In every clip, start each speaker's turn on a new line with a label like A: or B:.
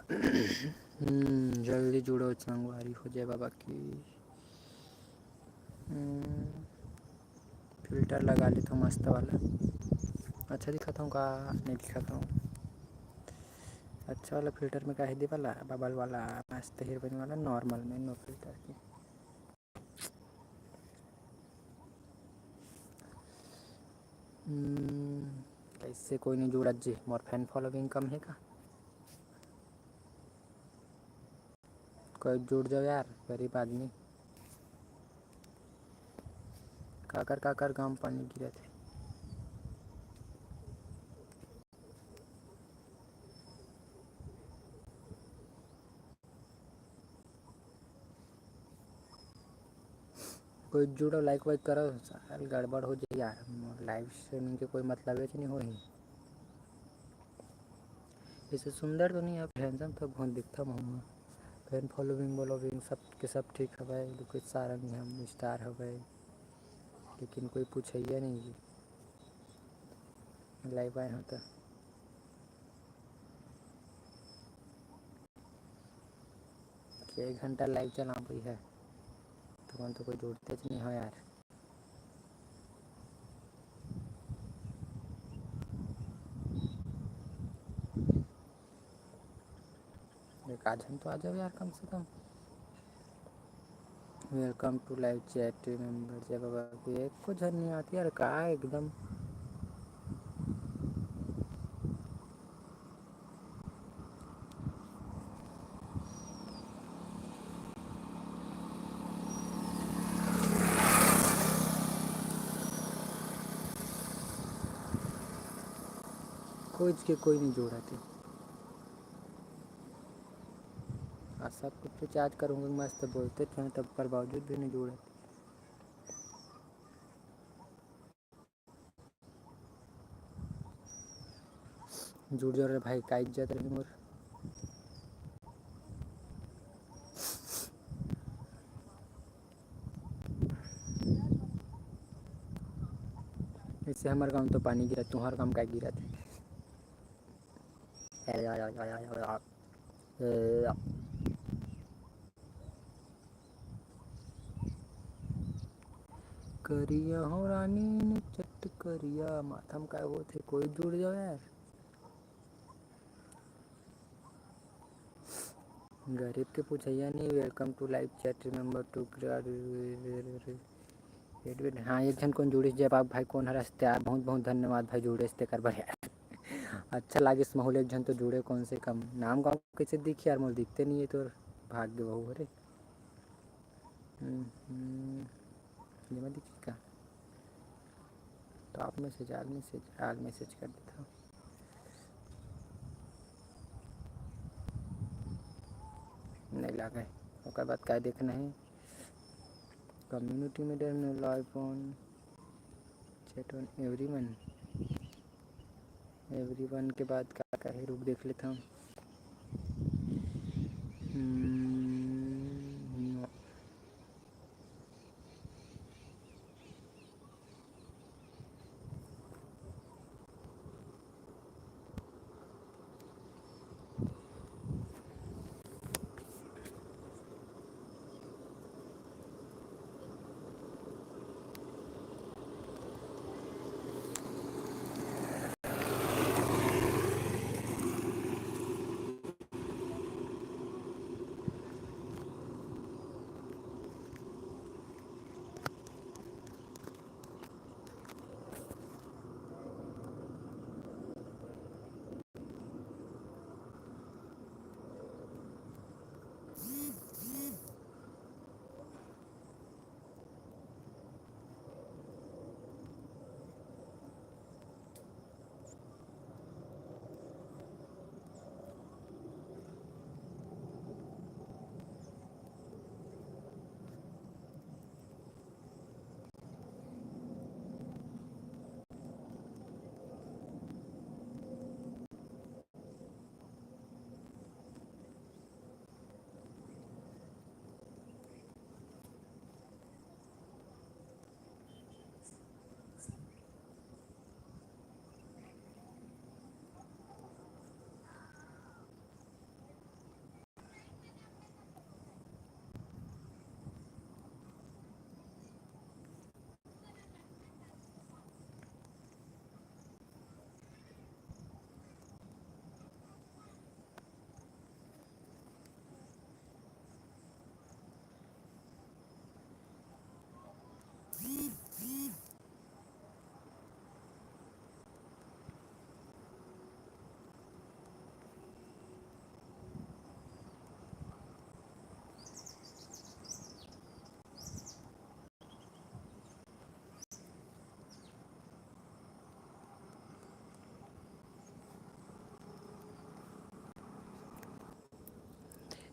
A: जल्दी जुड़ो, संगवारी हो जाए बाबा की। फिल्टर लगा लेता हूँ मस्त वाला। अच्छा दिखाता हूँ का नहीं दिखाता हूँ। अच्छा वाला फिल्टर में काहे दे वाला बबल वाला मस्त हीरोइन वाला नॉर्मल में नो फिल्टर की। कैसे कोई नहीं जुड़ा जी, मोर फैन फॉलोइंग कम है का? कोई जुड़ जाओ यार, गरीब आदमी। काकर काकर गांव पानी गिरे थे। कोई जुड़ो, लाइक वाइक करो, साल गड़बड़ हो जाए यार। लाइव स्ट्रीमिंग के कोई मतलब है नहीं हो ही। इसे सुंदर तो नहीं है, हैंडसम तो बहुत दिखता हूँ। फैन फॉलोइंग बोलोविंग सब के सब ठीक है भाई, लोकेश सारंग हम स्टार हो गए, लेकिन कोई पूछिए नहीं लाइव आए हो तो। एक घंटा लाइव चला हुई है तो कोई जोड़ते नहीं हो यार। एक आध घंटा तो आ जाओ यार कम से कम। Welcome to live chat member जय बाबा की एक कुछ नहीं आती यार का एकदम। कोई नहीं जोड़ा थे। आज सब कुछ तो चार्ज करूँगा मस्त बोलते थे तब पर बावजूद भी नहीं जोड़ा थे। जुड़ जाओ रे भाई, का इज्जत रही मोर। इससे हमारे गाँव तो पानी गिरा, तुम्हारे गाँव का गिरा थे। करिया हो रानी ने चट करिया माथम का वो थे, कोई जुड़ जाओ यार। गरीब के पूछैया नहीं। Welcome to live chat remember to. हाँ एक जन कौन जुड़े जब आप भाई कौन हरसते यार, बहुत बहुत धन्यवाद भाई जुड़े ते कर बढ़िया। अच्छा लागे इस माहौल, एक जन तो जुड़े कौन से कम नाम गाँव कैसे दिखी यार, मोल दिखते नहीं है तो भाग्य बहु अरे। ये मैं दिखी का टॉप मैसेज आल मैसेज कर देता हूँ। नहीं लगा है बाद क्या देखना है। कम्युनिटी में live on chat on everyone के बाद क्या है, रुक देख लेता हूँ।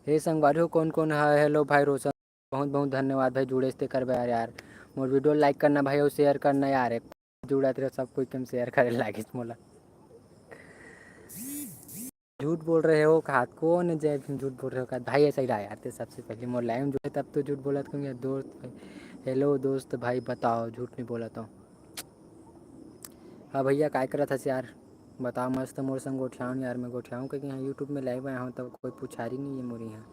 A: हे संगवारी हो कौन कौन है। हेलो भाई रोशन, बहुत बहुत धन्यवाद भाई जुड़े थे कर यार मोर वीडियो लाइक करना भाई और शेयर करना यार जुड़ा तेरे सब कोई कम शेयर करे लागे मोला। झूठ बोल रहे हो खात को न जय भीम झूठ बोल रहे हो खात भाई ऐसा ही रहा यार ते सबसे पहले मोर लाइव जो है तब तो झूठ बोला था दोस्त भाई। हेलो दोस्त भाई बताओ झूठ नहीं बोला तो। हाँ भैया काय करा था यार बताओ मस्त मोर संग गोठियाऊँ यार मैं गोठियाऊँ क्योंकि यहाँ यूट्यूब में लाइव आया हूँ तब कोई पुछारी नहीं है मोर यहाँ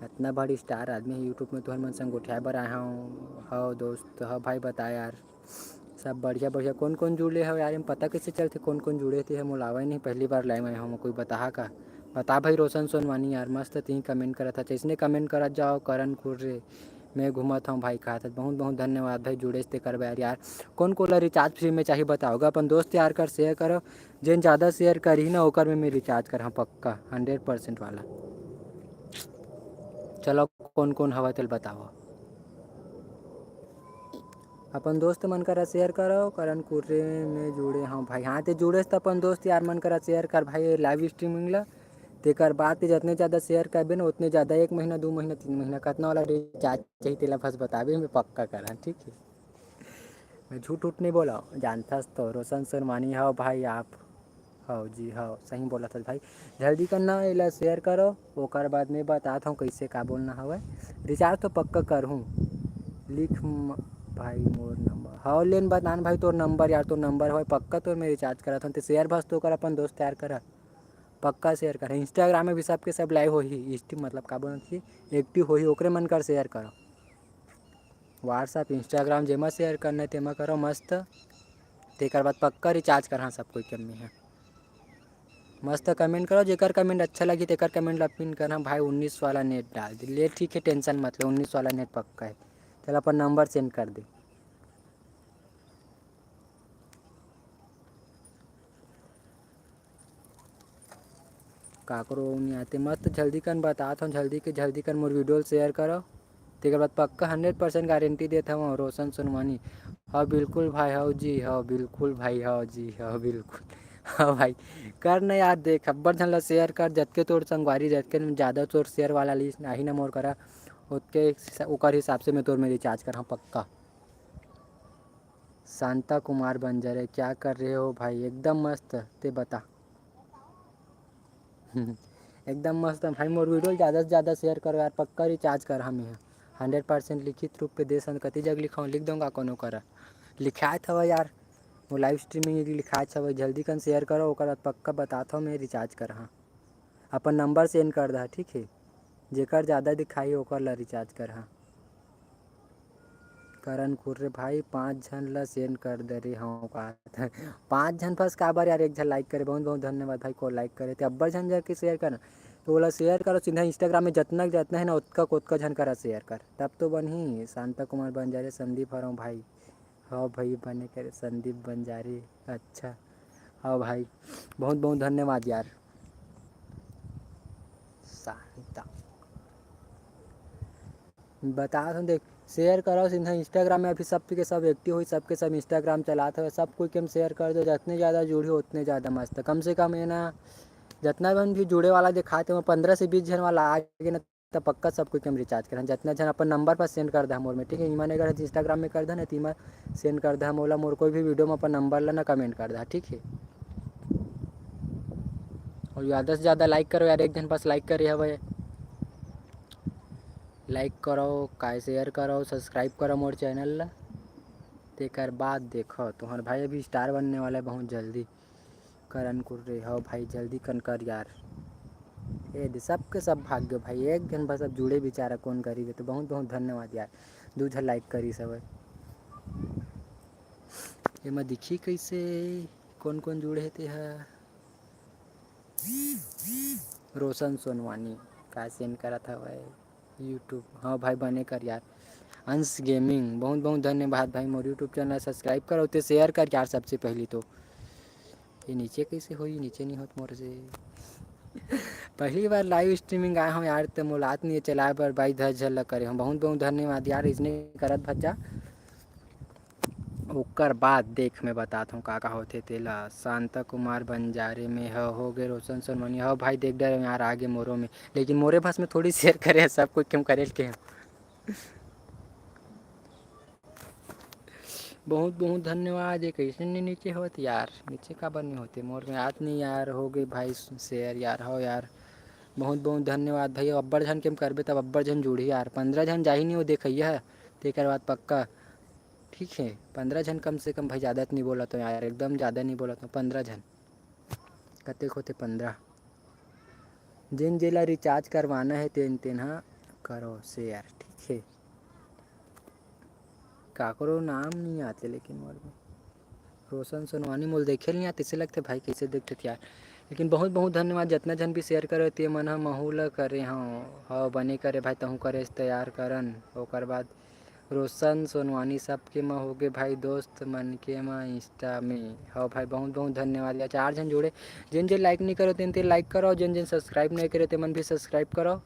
A: इतना बड़ी स्टार आदमी है यूट्यूब में तो हर मन संग गोठियाए बर आया हूँ। हाँ दोस्त हाँ भाई बता यार सब बढ़िया बढ़िया कौन कौन जुड़े हो यार पता कैसे चलते कौन कौन जुड़े थे हम लावा ही नहीं पहली बार लाइव आया हूँ कोई बता का बता भाई रोशन सोनवानी यार मस्त तीन कमेंट करा था इसने कमेंट करा जाओ करण कुर्रे मैं घूमत हूँ भाई कहा था बहुत बहुत धन्यवाद भाई जुड़े से कर यार कौन कोला रिचार्ज फ्री में चाहिए बताओगा अपन दोस्त यार कर शेयर करो जिन ज़्यादा शेयर करी ना होकर में मैं रिचार्ज कर हाँ पक्का 100% वाला। चलो कौन कौन हवा तेल बताओ अपन दोस्त मन करा शेयर करो करण कुर्रे में जुड़े हाँ भाई हाँ ते जुड़े तो अपन दोस्त यार मन करा शेयर कर भाई लाइव स्ट्रीमिंग ला तेकर बाद जितने ज़्यादा शेयर करबे ना उतने ज़्यादा 1 महीना 2 महीना 3 महीना कितना वाला रिचार्ज चाहिए तेला बस बताबे मैं पक्का करा ठीक है। मैं झूठ उठ नहीं बोला जानता तो रोशन शर्मानी हो भाई आप हो जी हो सही बोला था भाई जल्दी करना इला शेयर करो ओकर बाद मैं बताता हूँ कैसे का बोलना हवा रिचार्ज तो पक्का कर हूँ लिख भाई मोर नंबर हाँ लेन बतान भाई तोर नंबर यार तोर नंबर हो पक्का तो मैं रिचार्ज करा था तो शेयर बस तो कर अपन दोस्त यार करा पक्का शेयर कर इंस्टाग्राम में भी सबके सब लाइव हो ही स्ट्रीम मतलब का बोलना चाहिए एक्टिव हो ही ओकरे मन कर शेयर करो व्हाट्सअप इंस्टाग्राम जेमा शेयर करना तेमा करो मस्त तेकर बाद पक्का रिचार्ज कर हाँ सब कोई कम में है मस्त कमेंट करो जेकर कमेंट अच्छा लगी तेकर कमेंट ला पिन करना भाई 19 वाला नेट डाल दे ले ठीक है टेंशन मत लो 19 वाला नेट पक्का है चल अपन नंबर सेंड कर दे काकरो नहीं आते मस्त जल्दी कर बताता हूँ जल्दी कर मोर वीडियो शेयर करो तेकर बाद पक्का 100% गारंटी देता हूँ रोशन सोनवानी। हाँ बिल्कुल भाई हाँ जी हाँ बिल्कुल भाई हाँ जी हाँ बिल्कुल हाँ भाई कर ना यार देख अब्बर झन ला शेयर कर जतके तोर संगवारी जतके ज़्यादा तोर शेयर वाला लिस्ट नहीं ना मोर करा उतके ओकर हिसाब से मैं तोर में रिचार्ज कर हाँ पक्का। शांता कुमार बंजरे क्या कर रहे हो भाई एकदम मस्त ते बता एकदम मस्त भाई मोर वीडियो ज़्यादा से ज़्यादा शेयर करो यार पक्का रिचार्ज कर हम यहाँ 100% लिखित रूप पे दे सन कति जग लिखाऊँ लिख दूँगा कोनो करा लिखाए था यार वो लाइव स्ट्रीमिंग लिखाए था जल्दी कर शेयर करो ओकर बाद पक्का बताता हूँ मैं रिचार्ज कर हाँ अपन नंबर सेंड कर दा ठीक है जेकर ज़्यादा दिखाई ओकर ला रिचार्ज कर हाँ करण कुर्रे भाई 5 जन ला सेंड कर दे रही हूँ का 5 जन बस काबर यार एक जन लाइक करे बहुत बहुत धन्यवाद भाई को लाइक करे तो अब्बर जन जाके शेयर कर तो बोला शेयर करो सीधा इंस्टाग्राम में जितना जितना है ना उतना जन करा शेयर कर तब तो बनी शांता कुमार बंजारे संदीप हराऊँ भाई हाँ भाई बने करे संदीप बंजारे अच्छा हाँ भाई बहुत बहुत धन्यवाद यार शांता बता दूँ देख शेयर करो सीधा इंस्टाग्राम में अभी सब के सब एक्टिव हुई सबके सब इंस्टाग्राम चलाते हुए सब कोई कम शेयर कर दो जितने ज़्यादा जुड़े हो उतने ज़्यादा मस्त कम से कम है ना जितना भी जुड़े वाला दिखाते हो 15 से 20 जन वाला आ गए ना तो पक्का सब कोई कम रिचार्ज करें जितना जन अपन नंबर पर सेंड कर दे मोर में ठीक है ईमान अगर इंस्टाग्राम में कर दे ना तीमा सेंड कर दे मोला मोर कोई भी वीडियो में अपन नंबर ला ना कमेंट कर दे ठीक है और ज़्यादा से ज़्यादा लाइक करो यार एक जन पास लाइक करे हवे लाइक करो काय शेयर करो सब्सक्राइब करो मोर चैनल ला तेकर बाद देखो तुम्हारे भाई अभी स्टार बनने वाला है बहुत जल्दी करण कुर्रे हो भाई जल्दी कर यार ये सबके सब भाग्य भाई एक जन बस अब जुड़े बेचारा कौन करी तो बहुत बहुत धन्यवाद यार दूसरा लाइक करी सब ये मैं दिखी कैसे कौन कौन जुड़े थे रोशन सोनवानी का सेंड करा था भाई यूट्यूब हाँ भाई बने कर यार अंश गेमिंग बहुत बहुत धन्यवाद भाई मोर यूट्यूब चैनल सब्सक्राइब करो तो शेयर कर यार सबसे पहले तो ये नीचे कैसे हुई नीचे नहीं होत मोर से पहली बार लाइव स्ट्रीमिंग आया हूँ यार तो मुलाकात नहीं चलाए पर भाई धर झल करे हम बहुत बहुत धन्यवाद यार इसने करत भज्जा ओकर बाद देख मैं बताता हूँ का होते तेला शांता कुमार बंजारे में हो गए रोशन सोनवानी हो भाई देख डर यार आगे मोरों में लेकिन मोरे भास में थोड़ी शेयर करे सब कुछ क्यों करे के बहुत बहुत धन्यवाद। ये कैसे नहीं नीचे होते यार नीचे का बनी होते मोर में आज नहीं यार हो गई भाई शेयर यार हो यार बहुत बहुत धन्यवाद भाई अब्बर झन के करबे तब अब्बर झन जुड़ी यार 15 झन जा ही नहीं हो देखिए तेकर बाद पक्का ठीक है 15 झन कम से कम भाई ज़्यादा नहीं बोला तो यार एकदम ज़्यादा नहीं बोला तो 15 झन कतेक होते 15 जिन जेला रिचार्ज करवाना है तेन तेन हाँ करो शेयर ठीक है काकरो नाम नहीं आते लेकिन मोर में रोशन सोनवानी मोल देखे नहीं आते इसे लगते भाई कैसे देखते थे यार लेकिन बहुत बहुत धन्यवाद जितना जन भी शेयर करे ते मन महूल करे हाँ बने करे भाई तहूँ करे तैयार करन ओकर बाद रोशन सोनवानी सबके में हो गए भाई दोस्त मन के में इंस्टा में हाँ भाई बहुत बहुत धन्यवाद यार 4 जन जोड़े जिन जिन लाइक नहीं करो तेन लाइक करो जिन जिन सब्सक्राइब नहीं करे ते मन भी सब्सक्राइब करो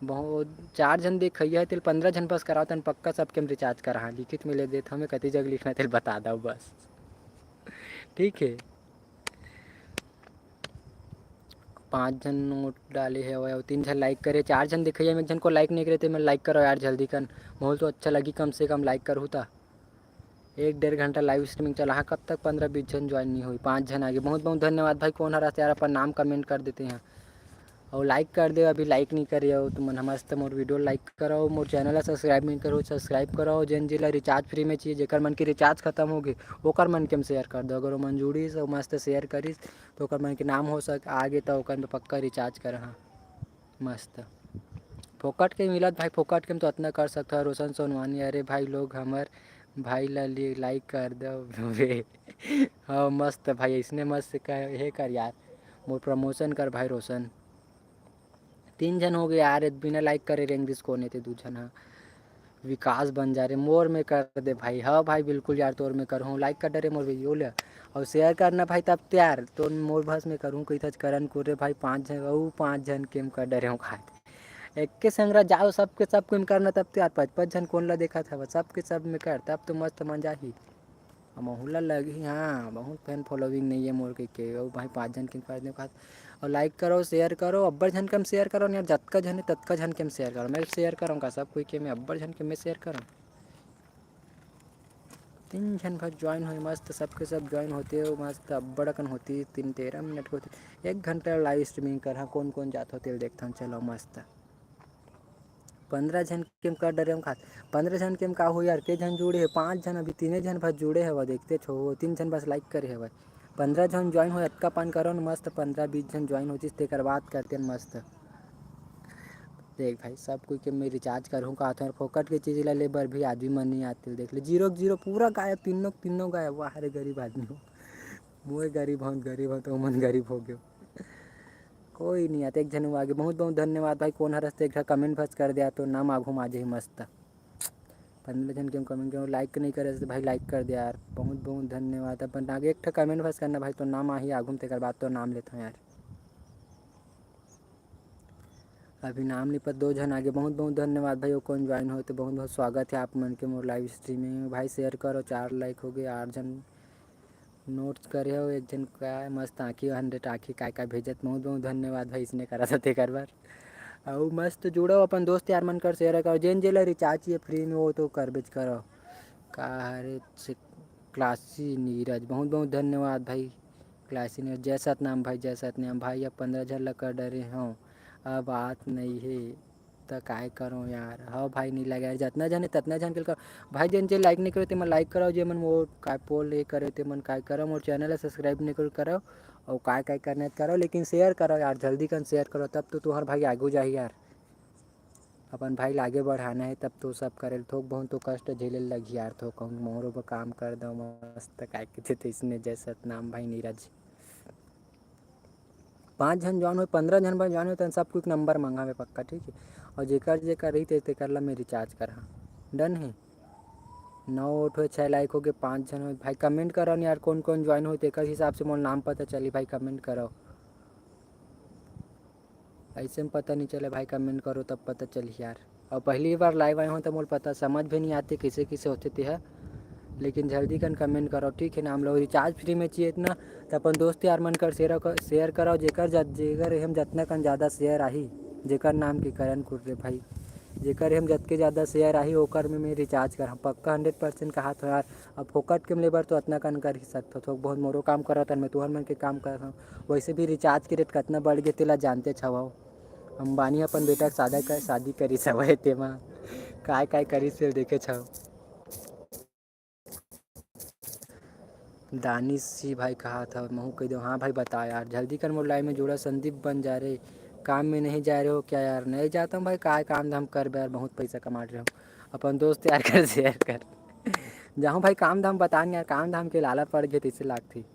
A: बहुत 4 जन देख है तेल 15 जन बस कराओ तन पक्का सबके हम रिचार्ज करा लिखित में ले देता हमें कति जगह लिखना तेल बता दो बस ठीक है 5 जन नोट डाले है और 3 जन लाइक करे 4 जन दिखाइए एक जन को लाइक नहीं करे थे मैं लाइक करो यार जल्दी कर बहुत तो अच्छा लगी कम से कम लाइक करूँ था 1 डेढ़ घंटा लाइव स्ट्रीमिंग चला हाँ कब तक 15-20 जन ज्वाइन नहीं हुई 5 जन आगे बहुत बहुत धन्यवाद भाई कौन हरा यार अपन नाम कमेंट कर देते हैं और लाइक कर दे अभी लाइक नहीं करे हो तो मन मस्त मोर वीडियो लाइक करो मोर चैनल सब्सक्राइब नहीं करो सब्सक्राइब करो जिन जिला रिचार्ज फ्री में चाहिए जेकर मन की रिचार्ज खत्म हो गई ओकर मन के शेयर कर दो अगर वो मन जुड़ीस और मस्त शेयर करीस तो ओकर मन के नाम हो सक आगे तो ओकर में पक्का रिचार्ज कर हाँ मस्त फोकट के मिलत भाई फोकट के तो इतना कर सकता है रोशन सोनवानी अरे भाई लोग हमार भाई ला लाइक कर दो वे हाँ मस्त भाई इसने मस्त हे कर यार मोर प्रमोशन कर भाई रोशन 3 जन हो गए यार बिना लाइक करे रेंग दिस कोने थे 2 जन हाँ विकास बन जा रहे मोर में कर दे भाई हाँ भाई बिल्कुल यार तोर में करूँ लाइक कर डरे मोर वीडियो ले और शेयर करना भाई तब त्यार तो मोर बस में करूँ कही था करन को रे भाई 5 जन वो 5 जन केम कर डरे हूँ खाते एक के संग जाओ सबके सब को करना तब त्यार 5-5 जन कौन ला देखा था सबके सब में कर तब तो मस्त मजा ही महुला लगी हाँ बहुत फैन फॉलोइंग नहीं है मोर के वो भाई 5 जन के कर दे और लाइक करो शेयर करो अब्बर झन के हम शेयर करो यार जतका झन है ततका झन के हम शेयर करो मैं शेयर करूँगा सब कोई के मैं अब्बर झन के मैं शेयर करूँ 3 जन भाई ज्वाइन हुए मस्त सबके सब ज्वाइन होते हो मस्त अब्बड़ अकन होती 3-13 मिनट होती 1 घंटा लाइव स्ट्रीमिंग कर हाँ कौन कौन जात होते देखता हूँ चलो मस्त 15 जन के कर डरे हम खास 15 जन के का हो यार के जन जुड़े है 5 जन अभी 3 जन बस जुड़े है वो देखते छो 3 जन बस लाइक करे है भाई 15 जन ज्वाइन हो अटका पान करो न मस्त 15-20 जन ज्वाइन होती तेकर बात करते मस्त देख भाई सब कोई के मैं रिचार्ज करूँ का था फोकट के चीज़ ला ले बर भी आदमी मन नहीं आते देख ले 0-0 पूरा गायब तीनों गायब वाह रे गरीब आदमी हो मुँह गरीब हो तो मन गरीब हो गयो कोई नहीं आते एक जन आगे बहुत बहुत धन्यवाद भाई कौन हरस्ते एक कमेंट बस कर दिया तो नाम आघू माजे ही मस्त 15 जन के कमेंट करो लाइक नहीं करे तो भाई लाइक कर दे यार बहुत बहुत धन्यवाद अपन आगे एक कमेंट बस करना भाई तो नाम आ ही आघूम तेकर बाद तो नाम लेता हूँ यार अभी नाम नहीं पर 2 जन आगे बहुत बहुत धन्यवाद भाई वो कौन ज्वाइन हो तो बहुत बहुत स्वागत है आप मन के मोर लाइव स्ट्रीमिंग में भाई शेयर करो 4 लाइक हो गए 8 जन नोट्स करे हो एक जन का मस्त आँखी 100 आँखी काय भेजत बहुत बहुत धन्यवाद भाई इसने करा था तेकर बार और मस्त जुड़ो अपन दोस्त यार मन कर शेयर करो जेन जेला रिचार्ज चाहिए फ्री में वो तो कर बेच करो का हरे क्लासी नीरज बहुत बहुत धन्यवाद भाई क्लासी नीरज जय सतनाम भाई अब 15 जन लग कर डरे हूँ अब बात नहीं है तो काय करो यार हाँ भाई नहीं लगा यार जितना जन है ततना जन के करो भाई जिन जे लाइक नहीं करो तो मैं लाइक करो जे मन वो काय पोल ये करे तो मन काय करो और चैनल है सब्सक्राइब नहीं करो और काय करना करो लेकिन शेयर करो यार जल्दी कर शेयर करो तब तो तुम्हार भाई आगू जाए यार अपन भाई आगे बढ़ाना है तब तो सब करे थोक बहुत तो कष्ट झेले लगी यार थोक मोहरों पर काम कर दो मस्त काय कहते थे इसने जैसा नाम भाई नीरज 5 जन ज्वाइन हो 15 जन पर ज्वाइन हो तो सब कुछ नंबर मंगावे पक्का ठीक है और जेकर रही थे तेकर ला मैं रिचार्ज करा डन है 9 वोट हो 6 लाइक हो गए 5 जन हो भाई कमेंट करो यार कौन कौन ज्वाइन हो तेकर हिसाब से मोर नाम पता चली भाई कमेंट करो ऐसे में पता नहीं चले भाई कमेंट करो तब पता चली यार और पहली बार लाइव आए हो तो मोर पता समझ भी नहीं आते किसे किसे होते थे है लेकिन जल्दी कन कमेंट करो, ठीक है ना। हम लोग रिचार्ज फ्री में चाहिए इतना, तो अपन दोस्त यार मन कर शेयर करो, जेकर हम जितना कन ज़्यादा शेयर आही, जेकर नाम के करण कुर्रे भाई, जेकर हम जतके ज़्यादा शेयर आही ओकर में मैं रिचार्ज कर पक्का 100% कहा तो यार। अब फोकट के लेबर तो इतना कन कर ही सकता थोक बहुत मोरो काम करत मैं तुहर मन के काम करत हूँ। वैसे भी रिचार्ज के रेट कितना बढ़ गए तेला जानते छव। अंबानी अपन बेटा के शादी करी सवय तेमा काय काय करी फिर देखे छव। दानिश जी भाई कहा था महू कह दो। हाँ भाई बता यार, जल्दी कर मोर लाइव में जुड़ा। संदीप बन जा रहे, काम में नहीं जा रहे हो क्या यार? नहीं जाता हूँ भाई, काय काम धाम कर यार, बहुत पैसा कमा रहे हो। अपन दोस्त यार कर शेयर कर जाऊँ भाई, काम धाम बता यार, काम धाम के लाला पड़ गए तीसरे लाख थी।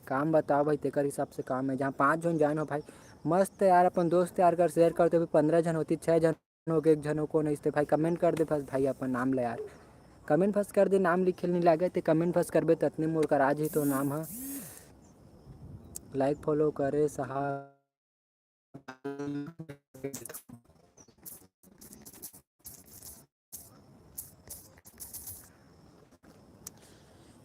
A: काम बताओ भाई, तेकर हिसाब से काम है। जहाँ 5 जन ज्वाइन हो भाई मस्त यार, अपन दोस्त यार कर शेयर करते भी 15 जन होती, 6 जन हो गए, एक जन को नहीं भाई कमेंट कर दे बस भाई, अपन नाम ले यार, कमेंट फंस कर दे, नाम लिखे नहीं लगे तो कमेंट फंस करबे ततने मोर कर आज ही तो नाम है। लाइक फॉलो करे साहब।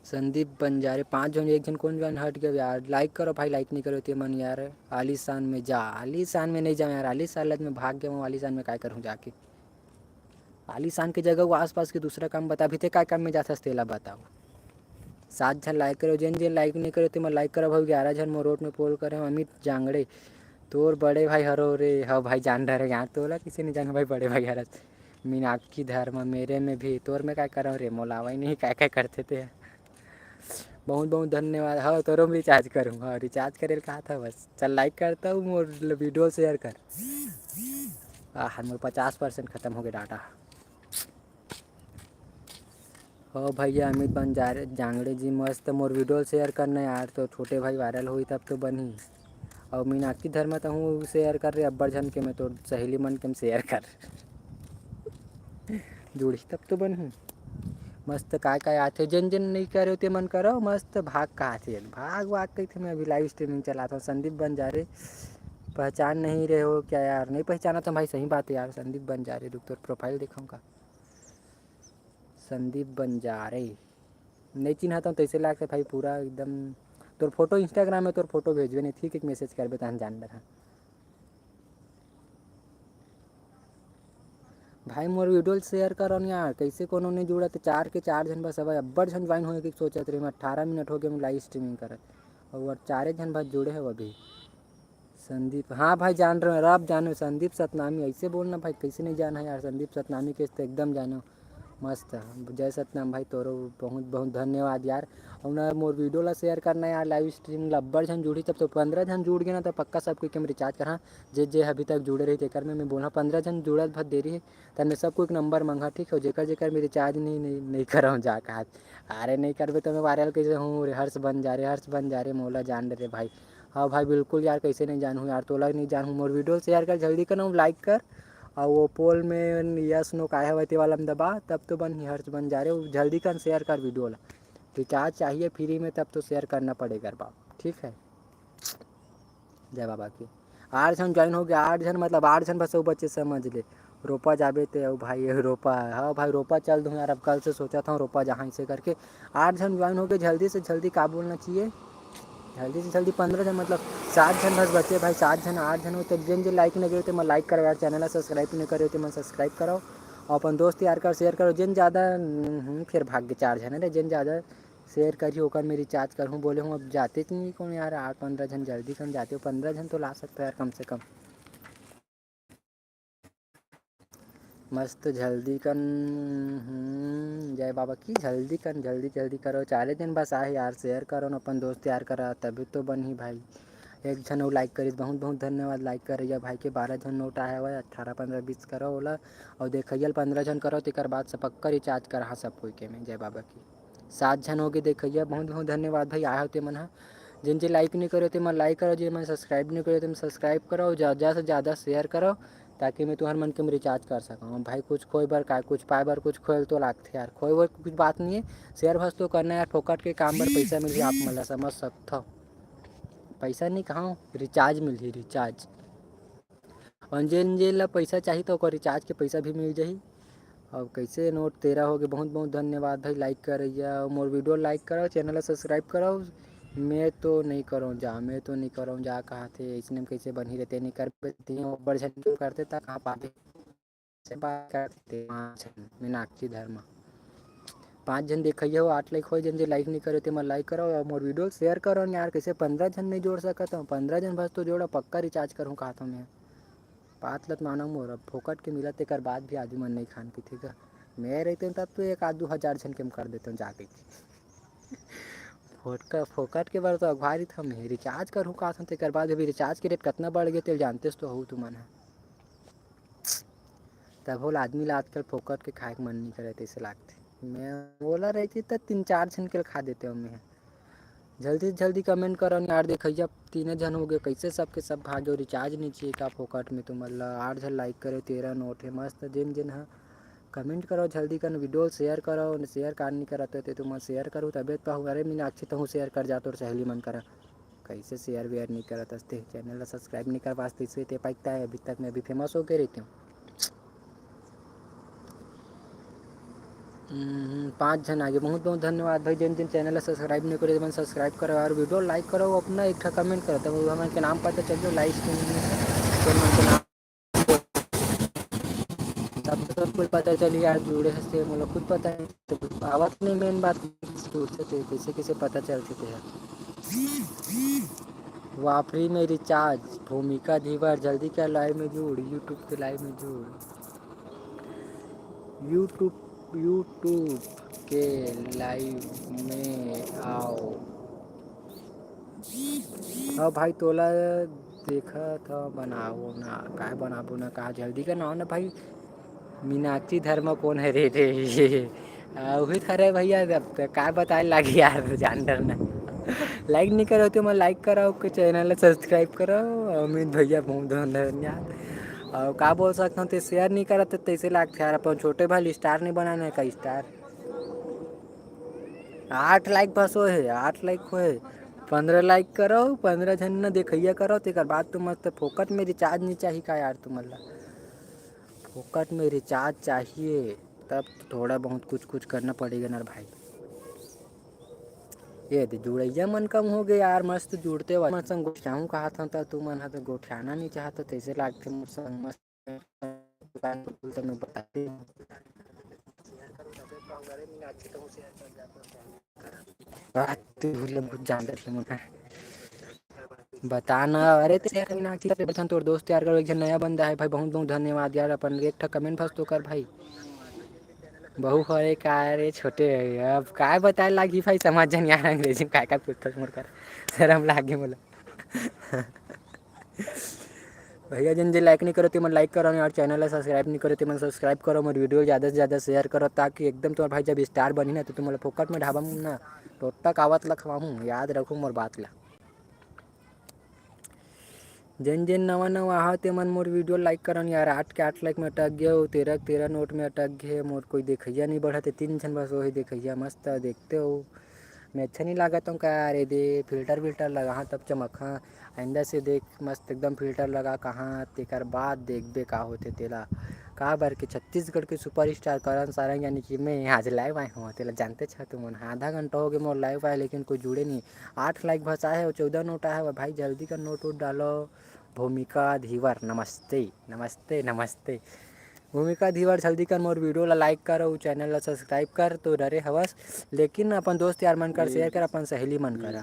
A: संदीप बंजारे 5 जन, एक जन कौन जन हट गया यार। लाइक करो भाई, लाइक नहीं करो तो मन यार। आलीशान में जा, आलीशान में नहीं जाऊँ यार, आलीशान में भाग गया हूँ, आलीशान में काय करूँ जाके। आलीशान की जगह वो आसपास के दूसरा काम बता भी थे, काय काम में जा सकते ला बताओ। 7 जन लाइक करो, जिन जिन लाइक नहीं करो तो मैं लाइक करो भाई। 11 जन मोरोट में पोल करे अमित जांगड़े, तोर बड़े भाई हरो रे। हाँ भाई जान रहे यार, तोला किसी ने जान भाई बड़े भाई हरस। मीनाक्षी धर्म मेरे में भी, तोर में क्या करो रे मोलावा ही नहीं, क्या क्या करते थे। बहुत बहुत धन्यवाद। हाँ तोरो में रिचार्ज करूँ, हाँ रिचार्ज करे कहा था बस। चल लाइक करता हूँ और वीडियो शेयर कर। हाँ मोर 50% ख़त्म हो गया डाटा। हो भैया अमित बन जा रहे जांगड़े जी, मस्त मोर वीडियो शेयर करना यार, तो छोटे भाई वायरल हुई तब तो बनी। और मीनाक्षी धर्म तो हूँ शेयर कर रहे अब्बर जन के, मैं तो सहेली मन के शेयर कर जुड़ी तब तो बनी। मस्त काय काय आते, जन जन नहीं करे ते मन करो मस्त भाग का आते, भाग भाग कही थे। मैं अभी लाइव स्ट्रीमिंग चलाता हूँ। संदीप बन जा रहे, पहचान नहीं रहे हो क्या यार? नहीं पहचाना तो भाई, सही बात है यार। संदीप बन जा रहे, रुक तो प्रोफाइल दिखाऊंगा। संदीप बंजारे नहीं चिन्हता हूँ तैसे लाग भाई पूरा एकदम। तोर फोटो इंस्टाग्राम में तोर फोटो भेजबे नहीं, ठीक एक मैसेज करबे तहन जान रहा भाई। मोर वीडियो शेयर करो यार, कैसे कोनो नहीं जुड़ा तो 4 के 4 जन बस। अब अब्बर जन ज्वाइन होने की सोचत रही मैं। 18 मिनट हो गए मैं लाइव स्ट्रीमिंग करत और 4 जन बस जुड़े हो अभी। संदीप हाँ भाई जान रहे हो, अब जानो संदीप सतनामी। ऐसे बोलना भाई, कैसे नहीं जाना है यार। संदीप सतनामी के तो एकदम जानो मस्त। जय सतनाम भाई, तोरो बहुत बहुत धन्यवाद यार। और ना मोर वीडियो ला शेयर करना यार, लाइव स्ट्रीम लब्बर जन जुड़ी तब तो 15 जन जुड़ गए ना, तो पक्का सब कोई के मैं रिचार्ज करा। जे अभी तक जुड़े रही तेकर में मैं बोला 15 जन जुड़त बहुत देरी है, तब मैं सबको एक नंबर मंगा, ठीक है। जेकर जेकर मैं रिचार्ज नहीं कर हूँ जाकर हाथ। अरे नहीं करबे तो मैं वायरल कैसे हूँ रे। हर्ष बन जा रहे, हर्ष बन जा रहे, मोला जान रहे भाई। हाँ भाई बिल्कुल यार, कैसे नहीं जानूँ यार, तोला नहीं जानूँ। मोर वीडियो शेयर कर जल्दी कर, लाइक कर। और वो पोल में यस नो का है वही वाला में दबा, तब तो बन हर्ष बन जा रहे हो। जल्दी कर शेयर कर वीडियो ला। रिचार्ज चाहिए फ्री में तब तो शेयर करना पड़ेगा बाप, ठीक है। जय बाबा की। 8 जन ज्वाइन हो गया, 8 जन मतलब 8 जन बस वो बच्चे समझ ले। रोपा जाबे ते भाई रोपा, हाँ भाई रोपा चल दूँ यार। अब कल से सोचा था रोपा जहाँ से करके 8 जन ज्वाइन हो गए। जल्दी से जल्दी का बोलना चाहिए, जल्दी से जल्दी 15 जन मतलब 7 जन बस बचे भाई। 7 जन 8 जन हो तो जिन जिन लाइक नहीं करे तो मैं लाइक करो यार। चैनल सब्सक्राइब नहीं करे तो मैं सब्सक्राइब करो। और अपन दोस्त यार कर शेयर करो। जिन ज़्यादा फिर भाग्य 4 जन है, जिन ज़्यादा शेयर करी होकर मैं रिचार्ज करूँ बोले हूँ। अब जाते तो नहीं कौन यार, 8-15 जन जल्दी कम जाते हो। 15 जन तो ला सकते हो यार कम से कम। मस्त जल्दी कन। जय बाबा की। जल्दी कन, जल्दी जल्दी करो। 4 दिन बस आए यार, शेयर करो ना अपन दोस्त यार करा तभी तो बन ही भाई। एक जन वो लाइक करी, बहुत बहुत धन्यवाद लाइक कर भाई के। 12 जन नोट आया हुआ है, 18 15 20 करो ओला। और देखिए 15 जन करो तो बाद से पक्का रिचार्ज करा सब कोई के में। जय बाबा की। 7 जन हो गए देखिए, बहुत बहुत धन्यवाद भाई आया होते मन। हाँ जिन जे लाइक नहीं करो तो मैं लाइक करो, जिन मैं सब्सक्राइब नहीं करो तो मैं सब्सक्राइब करो, ज़्यादा से ज़्यादा शेयर करो ताकि मैं तुम्हारे मन के में रिचार्ज कर सकूँ भाई। कुछ खोए बर का कुछ पाए बर कुछ खोल तो लागते यार, खोए बर कुछ बात नहीं है। शेयर बस तो करना यार, फोकट के काम बर पैसा मिली आप मतलब समझ सकते हो। पैसा नहीं कहाँ रिचार्ज मिली, रिचार्ज। और जेन जेन ला पैसा चाहिए तो ओकर रिचार्ज के पैसा भी मिल जाही। अब कैसे नोट 13 हो गए। बहुत बहुत धन्यवाद भाई लाइक करिए और मोर वीडियो लाइक करो, चैनल सब्सक्राइब करो। मैं तो नहीं करूँ जा कहा थे इसने कैसे बन ही रहते नहीं कर बड़ झन क्यों करते था कहाँ पाते से बात करते 5 जन मीनाक्षी धर्मा 5 जन देखिए हो 8 लाइक हो जन जे लाइक नहीं करे मैं लाइक करो और मोर वीडियो शेयर करो यार। कैसे 15 जन नहीं जोड़ सकता हूँ 15 जन बस तो जोड़ो पक्का रिचार्ज करूँ कहा था मैं बात लत मानो मोर अब फोकट के मिलत एक बाद भी आदमी मन नहीं खान की ठीक है। मैं रहते हूँ तब तो 1-2 हज़ार जन के कर देता हूँ जाके फोकट के बार तो अखबारी था मैं रिचार्ज करूँ कहा था तेकर बाद अभी रिचार्ज के रेट कितना बढ़ गए तेल जानते तो हो तुम है तब बोल आदमी ला आजकल फोकट के खाए के मन नहीं करे ऐसे लागते। मैं बोला रहती तो 3-4 जन के खा देते हो मैं जल्दी से जल्दी कमेंट करो यार देखिए 3 जन हो गए कैसे सबके सब भागे रिचार्ज नहीं चाहिए का फोकट में तुम 8 जन लाइक करे 13 नोट है मस्त जिन जिन हाँ कमेंट करो जल्दी कर वीडियो शेयर करो शेयर कार नहीं कराते थे तुम शेयर करूँ तबे तो अरे मीनाक्षी तो हूँ शेयर कर जाता और सहेली मन करा कैसे शेयर वेयर नहीं करत हंसते चैनल सब्सक्राइब नहीं कर पाते इससे पाइता है अभी तक मैं अभी फेमस होके रहती हूँ। 5 जन आगे बहुत बहुत धन्यवाद भाई जिन जिन चैनल सब्सक्राइब नहीं करे मैंने सब्सक्राइब करो और वीडियो लाइक करो अपना एक कमेंट करो तब हमारे के नाम पता चल जाओ लाइक के नाम तब तो सब कुछ पता चली यार जुड़े से मतलब खुद पता है तो आवाज नहीं मेन बात जुड़ते थे कैसे कैसे पता चलते थे यार। वापरी में रिचार्ज भूमिका धीवर जल्दी क्या लाइव में जुड़ यूट्यूब के लाइव में जुड़ यूट्यूब के लाइव में आओ। हाँ भाई तोला देखा था बनाओ ना काय बनाबो ना कहा जल्दी का ना हो ना भाई मीनाक्षी धर्म कौन है रे वही खरे भैया काय बताए लगी यार जान डरना लाइक नहीं करो तो मैं लाइक कराओ के चैनल सब्सक्राइब करो अमित भैया बहुत धन्यवाद और का बोल सकता हूँ तो शेयर नहीं करा तो तैसे लागते यार अपन छोटे भाई स्टार नहीं बनाने का स्टार 8 लाइक बस हो है 8 लाइक हो है 15 लाइक करो 15 जन न देखिए करो तेकर बाद तुम मत फोकट में रिचार्ज नहीं चाहिए का यार तुम फोकट में रिचार्ज चाहिए तब तो थोड़ा बहुत कुछ कुछ करना पड़ेगा ना भाई। ये तो जुड़ैया मन कम हो गए यार मस्त जुड़ते हुआ मैं संग गोठाऊँ कहा था तू मन तो गोठाना नहीं चाहता तैसे लागते मोर संग मस्त दुकान तो मैं बताती हूँ बहुत जानते थे मुझे बताना अरे तेरे तोर दोस्त यार एक नया बंदा है भाई बहुत बहुत धन्यवाद यार अपन एक कमेंट फंस तो कर भाई बहु हरे काय रे छोटे अब काय बताए लागी भाई समझ जन यार अंग्रेजी में काय पूछता मोर कर शर्म लागे मोला भैया जिन जे लाइक नहीं करो तो मन लाइक करो यार चैनल है सब्सक्राइब नहीं करो तो मन सब्सक्राइब करो मोर वीडियो ज़्यादा से ज़्यादा शेयर करो ताकि एकदम तुम्हारा भाई जब स्टार बनी ना तो तुम फोकट में ढाबा ना टोटा कावत लखवाऊँ याद रखूँ मोर बात ला जिन जिन नवा नवा आहा ते मन मोर वीडियो लाइक करन यार 8 के 8 लाइक में अटक गया 13 नोट में अटक गए मोर कोई देखैया नहीं बढ़ा थे 3 जन बस वही देखैया मस्त देखते हो मैं अच्छा नहीं लगा तुम क्या अरे दे फिल्टर विल्टर लगा हाँ तब चमक आइंदा से देख मस्त एकदम फिल्टर लगा कहाँ तेकर बाद देख बे का होते तेला का बार के छत्तीसगढ़ के सुपरस्टार करण सारंग यानी कि मैं आज लाइव आए हूँ तेला जानते छ तुम आधा घंटा हो गया मोर लाइव आए लेकिन कोई जुड़े नहीं 8 लाइक बस आए और 14 नोट आया है भाई जल्दी का नोट वोट डालो। भूमिका धीवर नमस्ते नमस्ते नमस्ते भूमिका धीवर जल्दी कर मोर वीडियो ला लाइक करो चैनल ला सब्सक्राइब कर तो डरे हवस लेकिन अपन दोस्त यार मन कर शेयर कर अपन सहेली मन करा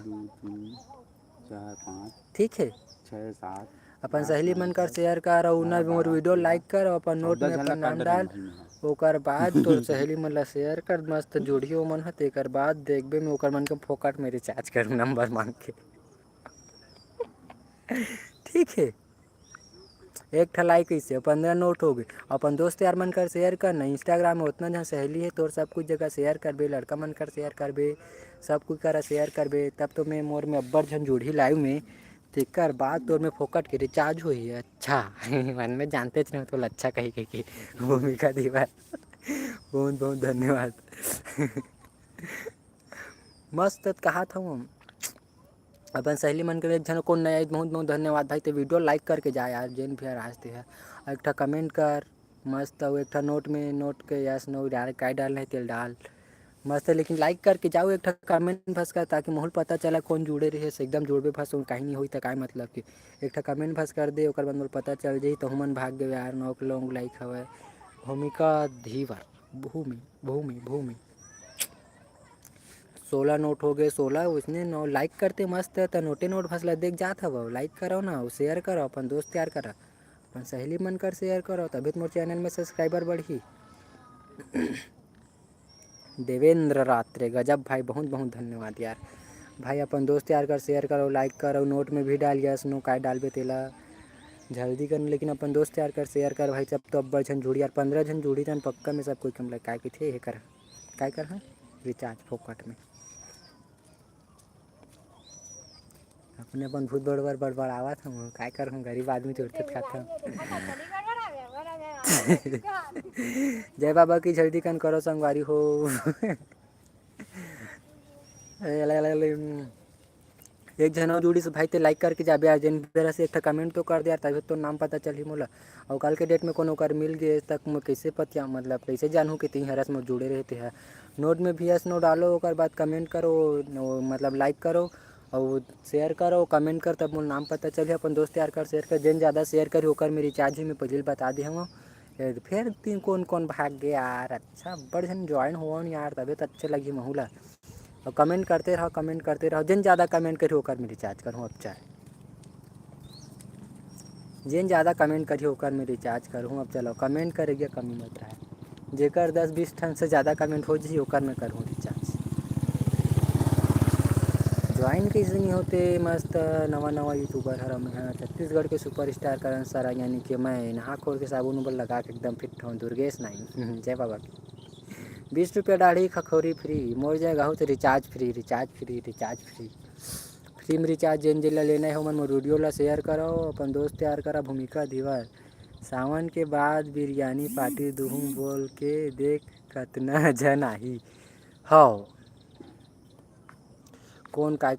B: 4 5
A: ठीक है
B: 6 7
A: अपन
B: 8
A: सहेली
B: 9
A: मन कर
B: 10
A: शेयर कर और ना
B: 11
A: मोर
B: 12
A: वीडियो
B: 13
A: लाइक कर और अपन नोट
B: 14
A: में
B: झन ला
A: अपन
B: कर
A: नाम
B: डरे
A: डाल
B: भाई मैं
A: ओकर बाद तोर सहेली मन ला शेयर कर मस्त जुड़ियो मन ह तेकर बाद देखबे मैं ओकर मन के फोकट में रिचार्ज करूँ नंबर मांग के ठीक है एक ठलाई कैसे 15 नोट हो गए अपन दोस्त यार मन कर शेयर कर ना इंस्टाग्राम में उतना जहाँ सहेली है तो सब कुछ जगह शेयर करबे लड़का मन कर शेयर करबे सब कुछ करा शेयर करबे तब तो मैं मोर में अब्बर झन जुड़ी लाइव में तेकर बाद तोर में फोकट के रिचार्ज हुई अच्छा मन में जानते थे तो अच्छा कही कही की भूमिका दीवार बहुत बहुत धन्यवाद मस्त कहा था हम अपन सहेली मन के एक जन को नया बहुत बहुत धन्यवाद भाई तो वीडियो लाइक करके जा यार जेन भी रास्ते है एक कमेंट कर मस्त। अउ एक ठा नोट में नोट के यस नो डाल काय डालना है तेल डाल मस्त। लेकिन लाइक करके जाओ एक ठा कमेंट फंस कर ताकि मोहल पता चला कौन जुड़े रहे एकदम जुड़बे फंस कहीं नहीं हुई तो काय मतलब कि एक ठा कमेंट फंस कर दे ओकर बाद मोल पता चल जाई तो हमन भाग गए यार। 9 लोग लाइक हवे भूमिका धीवर भूमि भूमि भूमि 16 नोट हो गए 16 उसने 9 लाइक करते मस्त है तो नोटे नोट फंसला देख जात हव लाइक करो ना शेयर करो अपन दोस्त तैयार करा अपन सहेली मन कर शेयर करो तभी तो मोर चैनल में सब्सक्राइबर बढ़ी। देवेंद्र रात्रे गजब भाई बहुत बहुत धन्यवाद यार भाई अपन दोस्त यार कर शेयर करो लाइक करो नोट में भी डाल गया स्नो काय डाल बे तेला जल्दी कर लेकिन अपन दोस्त यार कर शेयर कर भाई सब तो अब झन जुड़ी यार 15 जन जुड़ी जन पक्का में सब कोई कम लग काय थे ये कर काय कर हाँ रिचार्ज फोकट में अपने अपन भूत बड़बर बड़बड़ावत हम काय कर हम गरीब आदमी जोड़ते खाता जय बाबा की जल्दी कन करो संगवारी हो एक जन और जुड़ी से भाई ते लाइक करके जाबे आज मेरा से एक कमेंट तो कर दिया तभी तो नाम पता चली मोला और कल के डेट में कोनो कर मिल गए तक मैं कैसे पतिया मतलब कैसे जानूँ कि तीन हरस में जुड़े रहते हैं। नोट में भी यस नो डालो और बाद कमेंट करो मतलब लाइक करो और शेयर करो कमेंट कर तब मोला नाम पता चले अपन दोस्त यार कर शेयर कर जिन ज़्यादा शेयर करी होकर मेरी रिचार्ज भी मैं पहले बता दे हूँ फिर तीन कौन कौन भाग गए यार। अच्छा बड़ जन ज्वाइन हुआ यार तभी तो अच्छे लगी महूला और कमेंट करते रहो जिन ज़्यादा कमेंट करी होकर मैं रिचार्ज करूँ अब चाहे जिन ज़्यादा कमेंट करी होकर मैं रिचार्ज करूँ अब चलो कमेंट करेगी कमी मत रहा जेकर 10-20 ठन से ज़्यादा कमेंट हो जी होकर मैं करूँ रिचार्ज। ज्वाइन कैसे नहीं होते मस्त नवा नवा यूट्यूबर हर मैं छत्तीसगढ़ के सुपरस्टार करण सर यानी कि मैं नहा खोल के साबुन उबल लगा के एकदम फिट हूँ दुर्गेश नहीं जय बाबा की 20 रुपया दाढ़ी खखोरी फ्री मोर जाएगा हो तो रिचार्ज फ्री फ्री में रिचार्ज जेन जेला लेना है मन वीडियो ला शेयर करो अपन दोस्त तैयार करा भूमिका धीवर सावन के बाद बिरयानी पार्टी दूहूँ बोल के देख कतना जन आही हो कौन काय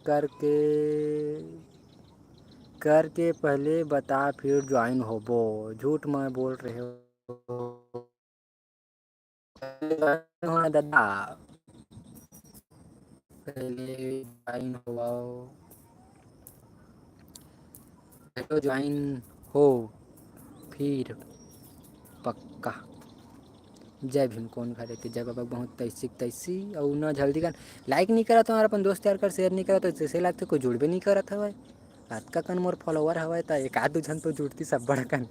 A: करके पहले बता फिर ज्वाइन होबो झूठ मैं बोल रहे हो दादा पहले ज्वाइन हो ज्वाइन हो फिर पक्का जय भीम कौन खा रहे थे जय बाबा बहुत तैसी और ना जल्दी कर लाइक नहीं करा तुम्हारा अपन दोस्त यार कर शेयर नहीं करा तो जैसे लगते कोई जुड़ भी नहीं करा था भाई आज का कन मोर फॉलोवर हवा तो एक आध दो जन तो जुड़ती सब बड़ा कन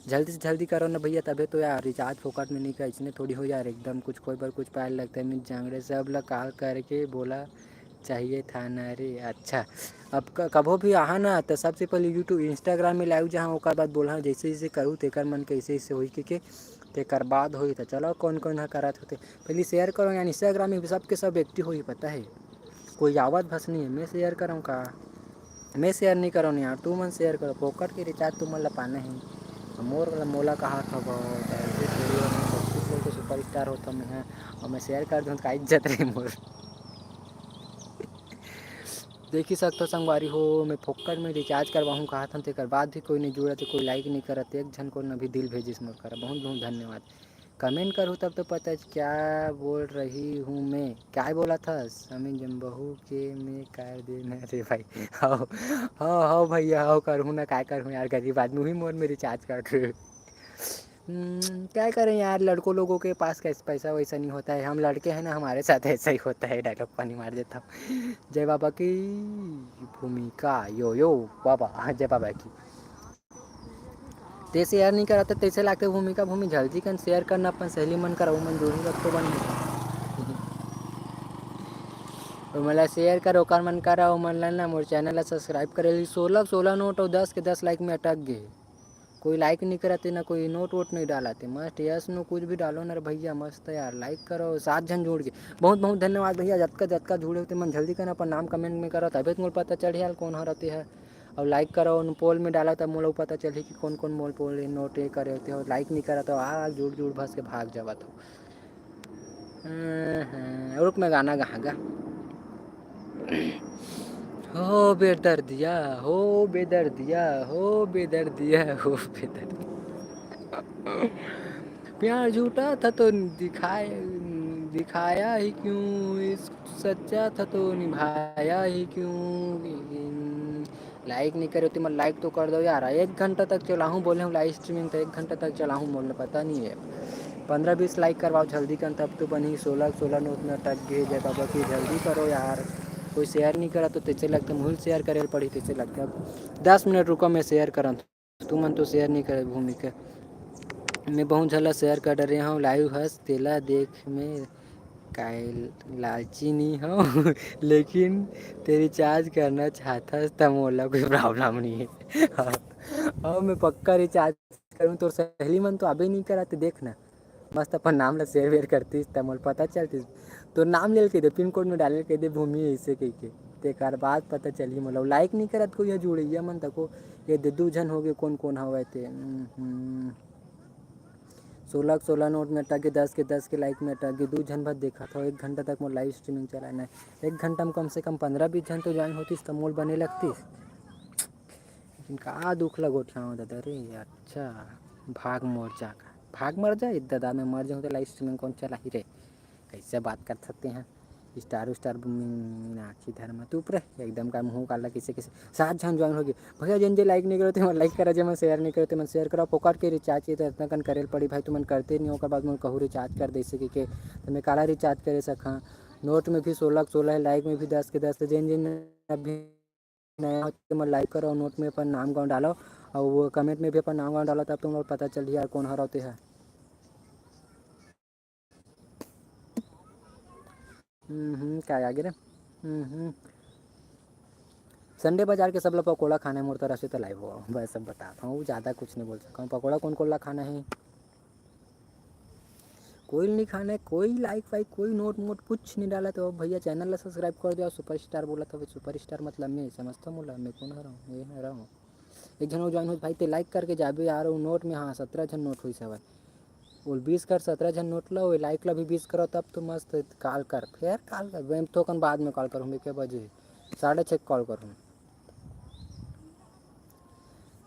A: जल्दी से जल्दी करो ना भैया तभी तो यार रिचार्ज फोकट में नहीं कर इसने थोड़ी हो यार एकदम कुछ कोई बार कुछ पायल लगता है मिल जांगड़े सब लोग कॉल करके बोला चाहिए था ना अरे अच्छा अब कभो भी आहा ना तो सबसे पहले यूट्यूब इंस्टाग्राम में लाइव जहाँ ओकर बाद बोला जैसे जैसे करूँ तेकर मन कैसे ऐसे हुई के तेकर बाद हुई तो चलो कौन कौन है करत होते पहले शेयर करो यानी इंस्टाग्राम में सबके सब एक्टिव हुई पता है कोई आवत भस नहीं है मैं शेयर करूँ का मैं शेयर नहीं करूँ यार तू मन शेयर करो पोकट के रिचार्ज तुम मन पाना है मोर वाला मोला कहा था छत्तीसगढ़ के सुपर स्टार होता मैं और मैं शेयर कर दूँ तो इज्जत रही मोर देख ही सकते हो संगवारी हो मैं फोकट में रिचार्ज करवाऊँ कहा था तेकर बाद भी कोई नहीं जुड़ा तो कोई लाइक नहीं करत एक जन को न भी दिल भेजिस मोर करा बहुत बहुत धन्यवाद कमेंट करूँ तब तो पता है क्या बोल रही हूँ मैं क्या बोला था समी जम बहू के मैं कर देना रे भाई हाँ भैया हाँ करूँ ना क्या करूँ यार गरीब आदमी ही मोर में रिचार्ज कर क्या करें यार लड़कों लोगों के पास कैसे पैसा वैसा नहीं होता है हम लड़के हैं ना हमारे साथ ऐसा ही होता है डायलॉग पानी मार देता हूँ जय बाबा की भूमिका यो बाबा जय बाबा की ते शेयर नहीं करा तैसे लागते भूमिका भूमि जल्दी कन शेयर करना अपन सहेली मन कराऊ मन जोड़ी रख तो बन तो मला शेयर करो ओकर मन करा मन ला ना मोर चैनल ला सब्सक्राइब करे 16 नोट और 10 के 10 लाइक में अटक गए कोई लाइक नहीं कराते ना कोई नोट वोट नहीं डालाते मस्त यस नो कुछ भी डालो ना भैया मस्त यार लाइक करो 7 जन जोड़ के बहुत बहुत धन्यवाद भैया जतका जुड़े होते मन जल्दी करना अपन नाम कमेंट में करो तभी तो मोल पता चढ़ यार कौन रहते है और लाइक करो पोल में डाला तब मोल पता चले कि कौन कौन मोल पोल नोट ये करे होते हो लाइक नहीं करा तो जुड़ भस के भाग जावा तो रुक मैं गाना गा हो बेदर्दिया हो बेदर्दिया हो बेदर्दिया हो बेदर्दिया प्यार झूठा था तो दिखाया ही क्यों, इश्क सच्चा था तो निभाया ही क्यों। लाइक नहीं करे तो मैं लाइक तो कर दो यार। 1 घंटा तक चला हूँ बोले हूँ लाइव स्ट्रीमिंग, तो 1 घंटा तक चला हूँ बोलने पता नहीं है। 15-20 लाइक करवाओ जल्दी कर, तब तो बनी 16 नोट में अटक गए जय बाबा की, जल्दी करो यार। कोई शेयर नहीं करा तो तेचे लगता मूल शेयर करे पड़ी, तेचे लगता अब 10 मिनट रुको मैं शेयर करा, तू मन तो शेयर नहीं करे भूमिका। मैं बहुत झला शेयर कर रहा हूँ लाइव, हंस तेला देख में कायल लालची नहीं हूँ लेकिन तेरी रिचार्ज करना चाहता था मोला, कोई प्रॉब्लम नहीं है। हाँ मैं पक्का रिचार्ज करूँ तो सहेली मन तो अभी नहीं करा, तो देखना मस्त अपन नाम ला शेयर वेयर करतीस त मोल पता चलतीस, तो नाम ले कह दे पिन कोड में डाले कह दे भूमि ऐसे कह के, तेकर बाद पता चली मोला। लाइक नहीं करत कोई है जुड़ैया मन तको ये दे 2 जन हो गए, कौन कौन हवे ते 16 नोट में अटक के 10 के लाइक में अटक गए, 2 जन भर देखा था। 1 घंटा तक मोल लाइव स्ट्रीमिंग चलाना है, 1 घंटा में कम से कम 15-20 जन तो ज्वाइन होतीस तब मोल बने लगतीस। लेकिन का दुख लगोठिया दादा रे। अच्छा भाग मोर्चा का भाग मर जाए दादा, मैं मर जाऊँ तो लाइव स्ट्रीमिंग कौन चला ही रे, कैसे बात कर सकते हैं। स्टार मीनाक्षी धर्म तू ऊपर एकदम का मुँह काला किसे किसे 7 जन ज्वाइन हो गए भैया। जिन जे लाइक नहीं करो तो लाइक करा, जब मैं शेयर नहीं करो तो मैं शेयर करा। फोकट के रिचार्ज तो इतना कन करे पड़ी भाई, तुम करते नहीं होकर बाद मैं कहूँ रिचार्ज कर दे सके के, तो मैं काला रिचार्ज करे सका। नोट में भी 16 है, लाइक में भी 10 के 10, जिन जिन अभी नया हो तो मैं लाइक करो, नोट में अपन नाम गाँव डालो और वो कमेंट में भी अपन नाम गाँव डालो, तब तुम लोग पता चल यार कौन हराते हैं। क्या आगे रे। संडे बाजार के सब लोग पकौड़ा खाना है, मोर तरफ से तो लाइव हुआ बस सब बताता हूँ, ज़्यादा कुछ नहीं बोल सकता हूँ। पकौड़ा कौन कौन ला खाना है, कोई नहीं खाना है, कोई लाइक वाइक कोई नोट मोट कुछ नहीं डाला तो भैया चैनल ला सब्सक्राइब कर दिया। सुपर स्टार बोला था, सुपर स्टार मतलब मैं समझता हूँ, मैं कौन हरा हूँ, ये हरा हूँ। एक जन ज्वाइन हो भाई ते लाइक करके जाबे यार, वो नोट में हाँ 17 जन नोट हुई सब, वो 20 कर 17 जन नोट लो, लाइक ला भी 20 करो तब तो मस्त। कॉल कर फिर कॉल कर मैं तो कन बाद में कॉल करूँ, मैं क्या बजे 6:30 कॉल करूँ।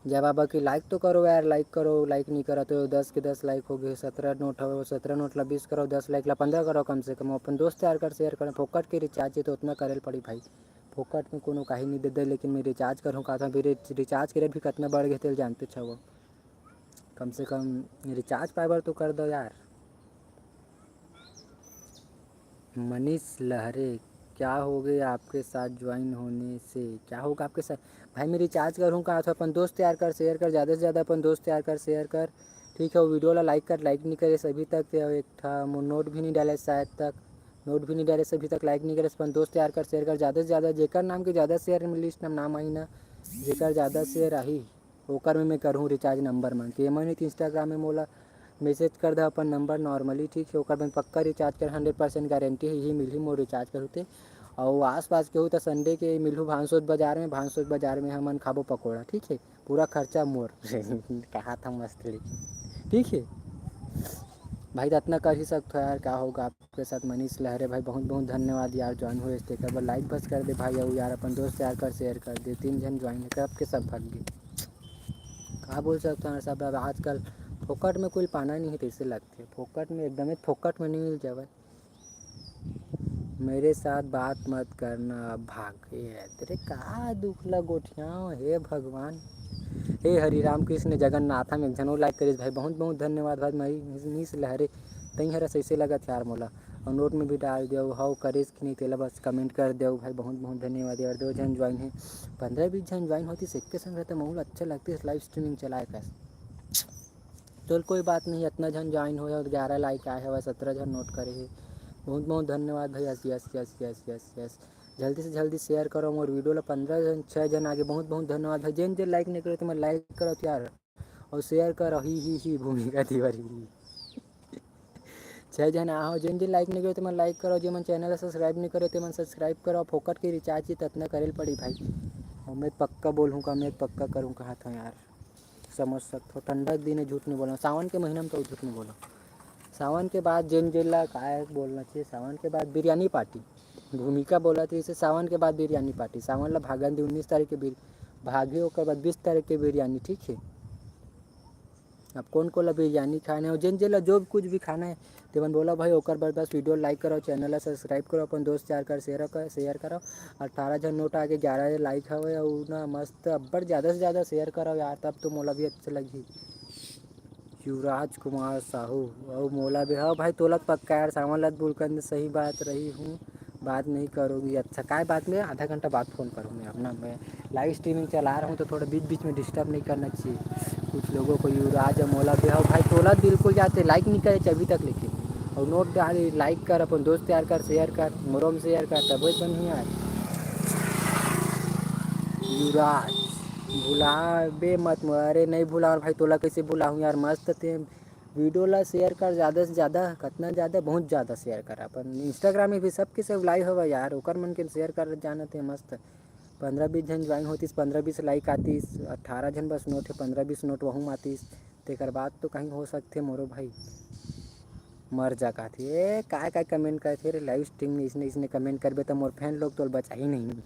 A: जय बाबा की लाइक तो करो यार, लाइक करो, लाइक नहीं करा तो 10 के 10 लाइक हो गए। 17 नोट हो, 17 नोट ला 20 करो, 10 लाइक ला 15 करो कम से कम। अपन दोस्त यार कर शेयर करें, फोकट के रिचार्ज है तो उतना करे पड़ी भाई। फोकट में कोनो काही नहीं दे दे, लेकिन मैं रिचार्ज करूँ कहा था, मेरे रिचार्ज के रेट भी कितना बढ़ गए थे जानते छो वो। कम से कम रिचार्ज पाइबर तो कर दो यार। मनीष लहरे क्या हो गया आपके साथ ज्वाइन होने से, क्या होगा आपके साथ भाई। मैं रिचार्ज करूँ कहा था, अपन दोस्त तैयार कर शेयर कर, ज़्यादा से ज़्यादा अपन दोस्त तैयार कर शेयर कर, ठीक है। वो वीडियो ला लाइक कर, लाइक नहीं करे सभी तक एक था नोट भी नहीं डाले शायद तक, नोट भी नहीं डाले सभी तक, लाइक नहीं करे अपन दोस्त तैयार कर शेयर कर ज़्यादा से ज़्यादा, जेकर नाम के ज़्यादा शेयर लिस्ट नाम आई ना, जेकर ज़्यादा शेयर आई ओकर में मैं करूँ रिचार्ज नंबर मांग के। मैंने इंस्टाग्राम में मोला मैसेज कर दे अपन नंबर नॉर्मली, ठीक है। ओकर में पक्का रिचार्ज कर 100% गारंटी ही मिली मोर रिचार्ज करते। और आस पास के हो तो संडे के मिलूँ भानसोद बाजार में, भानसोद बाजार में हमन खाबो पकौड़ा, ठीक है। पूरा खर्चा मोर कहा था मस्त ठीक है भाई। तो इतना कर ही सकते हो यार, क्या होगा आपके साथ। मनीष लहरे भाई बहुत बहुत धन्यवाद यार ज्वाइन हुए, इसके एक बार लाइक बस कर दे भाई। और यार अपन दोस्त यार कर शेयर कर दे, 3 जन ज्वाइन है कब के सब भाग गए, कहाँ बोल सकते हैं सब। अब आजकल फोकट में कोई पाना नहीं है, कैसे लगते फोकट में एकदम फोकट में नहीं मिल जाए। मेरे साथ बात मत करना अब भाग ये तेरे का दुख लगोठियाँ, हे भगवान हे हरि राम कृष्ण जगन्नाथ में एक जनो लाइक करिस भाई, बहुत बहुत धन्यवाद भाई। मनीष लहरे तई हरा सही लगत यार मोला, और नोट में भी डाल दो हाउ करिस कि नहीं तेला बस कमेंट कर दो भाई, बहुत बहुत धन्यवाद यार। 2 जन ज्वाइन है, 15-20 जन ज्वाइन होती सिक्के संग रहते माहौल अच्छा लगती है लाइव स्ट्रीमिंग चलाए कर। चल कोई बात नहीं, इतना जन ज्वाइन हो और 11 लाइक आए है, 17 जन नोट करे है, बहुत बहुत धन्यवाद भाई। Yes yes yes yes yes yes जल्दी से जल्दी शेयर करो मोर वीडियो ला, 15 जन 6 जन आगे, बहुत बहुत धन्यवाद भाई। जिन जिन लाइक नहीं करो तो मैं लाइक करो यार, और शेयर करो ही भूमिका तिवारी 6 जन आओ। जिन जिन लाइक नहीं करो तो मैं लाइक करो, जो मन चैनल सब्सक्राइब नहीं करे तो मन सब्सक्राइब करो। फोकट की रिचार्ज ही ततना करे पड़ी भाई, और मैं पक्का बोलूँ का, मैं पक्का करूँ कहा था यार, समझ सकते हो। ठंडा दिन है, झूठ नहीं बोला, सावन के महीने में तो झूठ नहीं बोला। सावन के बाद जिन जिला काय बोलना चाहिए, सावन के बाद बिरयानी पार्टी भूमिका बोला थी इसे, सावन के बाद बिरयानी पार्टी। सावन ला भागन दी 19 तारीख के भागे, होकर बाद 20 तारीख के बिरयानी, ठीक है। अब कौन को ला बिरयानी खाना है जिन जिला जो भी कुछ भी खाना है तेमन बोला भाई ओकर बर बस वीडियो लाइक करो चैनल ला सब्सक्राइब करो अपन दोस्त यार कर शेयर करो 18 जन नोट आगे 11 लाइक हवे और ना मस्त अब्बड़ ज़्यादा से ज़्यादा शेयर करो यार तब तो मोला भी अच्छा लगी। युवराज कुमार साहू और मोला भी हाँ भाई तोलक पक्का यार सावन लत बुलकंद सही बात रही हूँ बात नहीं करोगी अच्छा काय बात में आधा घंटा बाद फ़ोन करूँ मैं अपना मैं लाइव स्ट्रीमिंग चला रहा हूँ तो थोड़ा बीच बीच में डिस्टर्ब नहीं करना चाहिए कुछ लोगों को युवराज और मोला भी हाँ भाई तोला बिल्कुल जाते लाइक नहीं करे अभी तक लेकिन और नोट डाल लाइक कर अपन दोस्त यार कर शेयर कर मोरो में शेयर कर तब बन यार युवराज भुला बे मत अरे नहीं भुला और भाई तोला कैसे भुला हूँ यार मस्त थे वीडियो ला शेयर कर ज़्यादा से ज़्यादा कितना ज़्यादा बहुत ज़्यादा शेयर कर अपन इंस्टाग्राम में भी सबके सब लाइव होगा यार ओकर मन के शेयर कर जाना थे मस्त 15-20 जन ज्वाइन होतीस 15-20 लाइक आतीस 18 जन बस नोट है 15-20 नोट वहूँ आतीस तेकर बाद तो कहीं हो सकते मोरो भाई मर जा का थे काय काय कमेंट करते रे लाइव स्ट्रीम में इसने इसने कमेंट करबे तो मोर फैन लोग तो बचा ही नहीं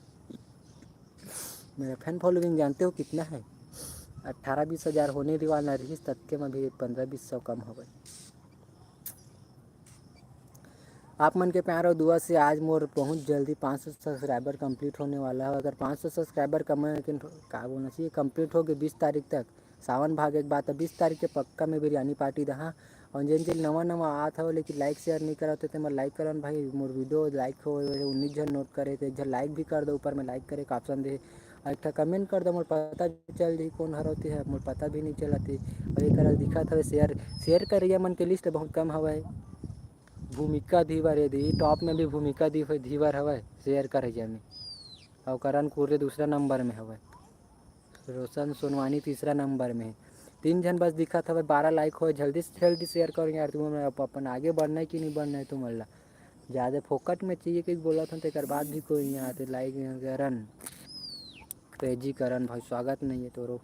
A: मेरा फैन फॉलोइंग जानते हो कितना है 18-20 हज़ार होने वाला रही तत्के में भी 15-20 कम हो गए। आप मन के प्यार और दुआ से आज मोर बहुत जल्दी 500 सब्सक्राइबर कंप्लीट होने वाला है अगर 500 सब्सक्राइबर कम लेकिन का बोलना चाहिए कंप्लीट हो गए 20 तारीख तक सावन भाग एक बात है 20 तारीख के पक्का में बिरयानी पार्टी दहा और जिन जिन नवा नवा आता हो लेकिन लाइक शेयर नहीं करा तो मैं लाइक करन भाई मोर वीडियो लाइक हो 19 जन नोट करे थे एक जन लाइक भी कर दो ऊपर में लाइक करे का ऑप्शन दे एक कमेंट कर दो मोर पता चल जी कौन हर होती है मोर पता भी नहीं चला थी और एक तरह दिखा था शेयर शेयर करिए मन के लिस्ट बहुत कम हवा है भूमिका धीवर यदि टॉप में भी भूमिका धीवर हवा शेयर कर में और करण कुर्रे दूसरा नंबर में हवा रोशन सोनवानी तीसरा नंबर में 3 जन बस दिखा था 12 लाइक हो जल्दी से जल्दी शेयर करो यार तुम अपन आगे बढ़ना है कि नहीं बढ़ना है तुम अल्लाह ज़्यादा फोकट में चाहिए कि बोला था तेकर बाद भी कोई नहीं आते लाइक करण क्रेजी करण भाई स्वागत नहीं है तो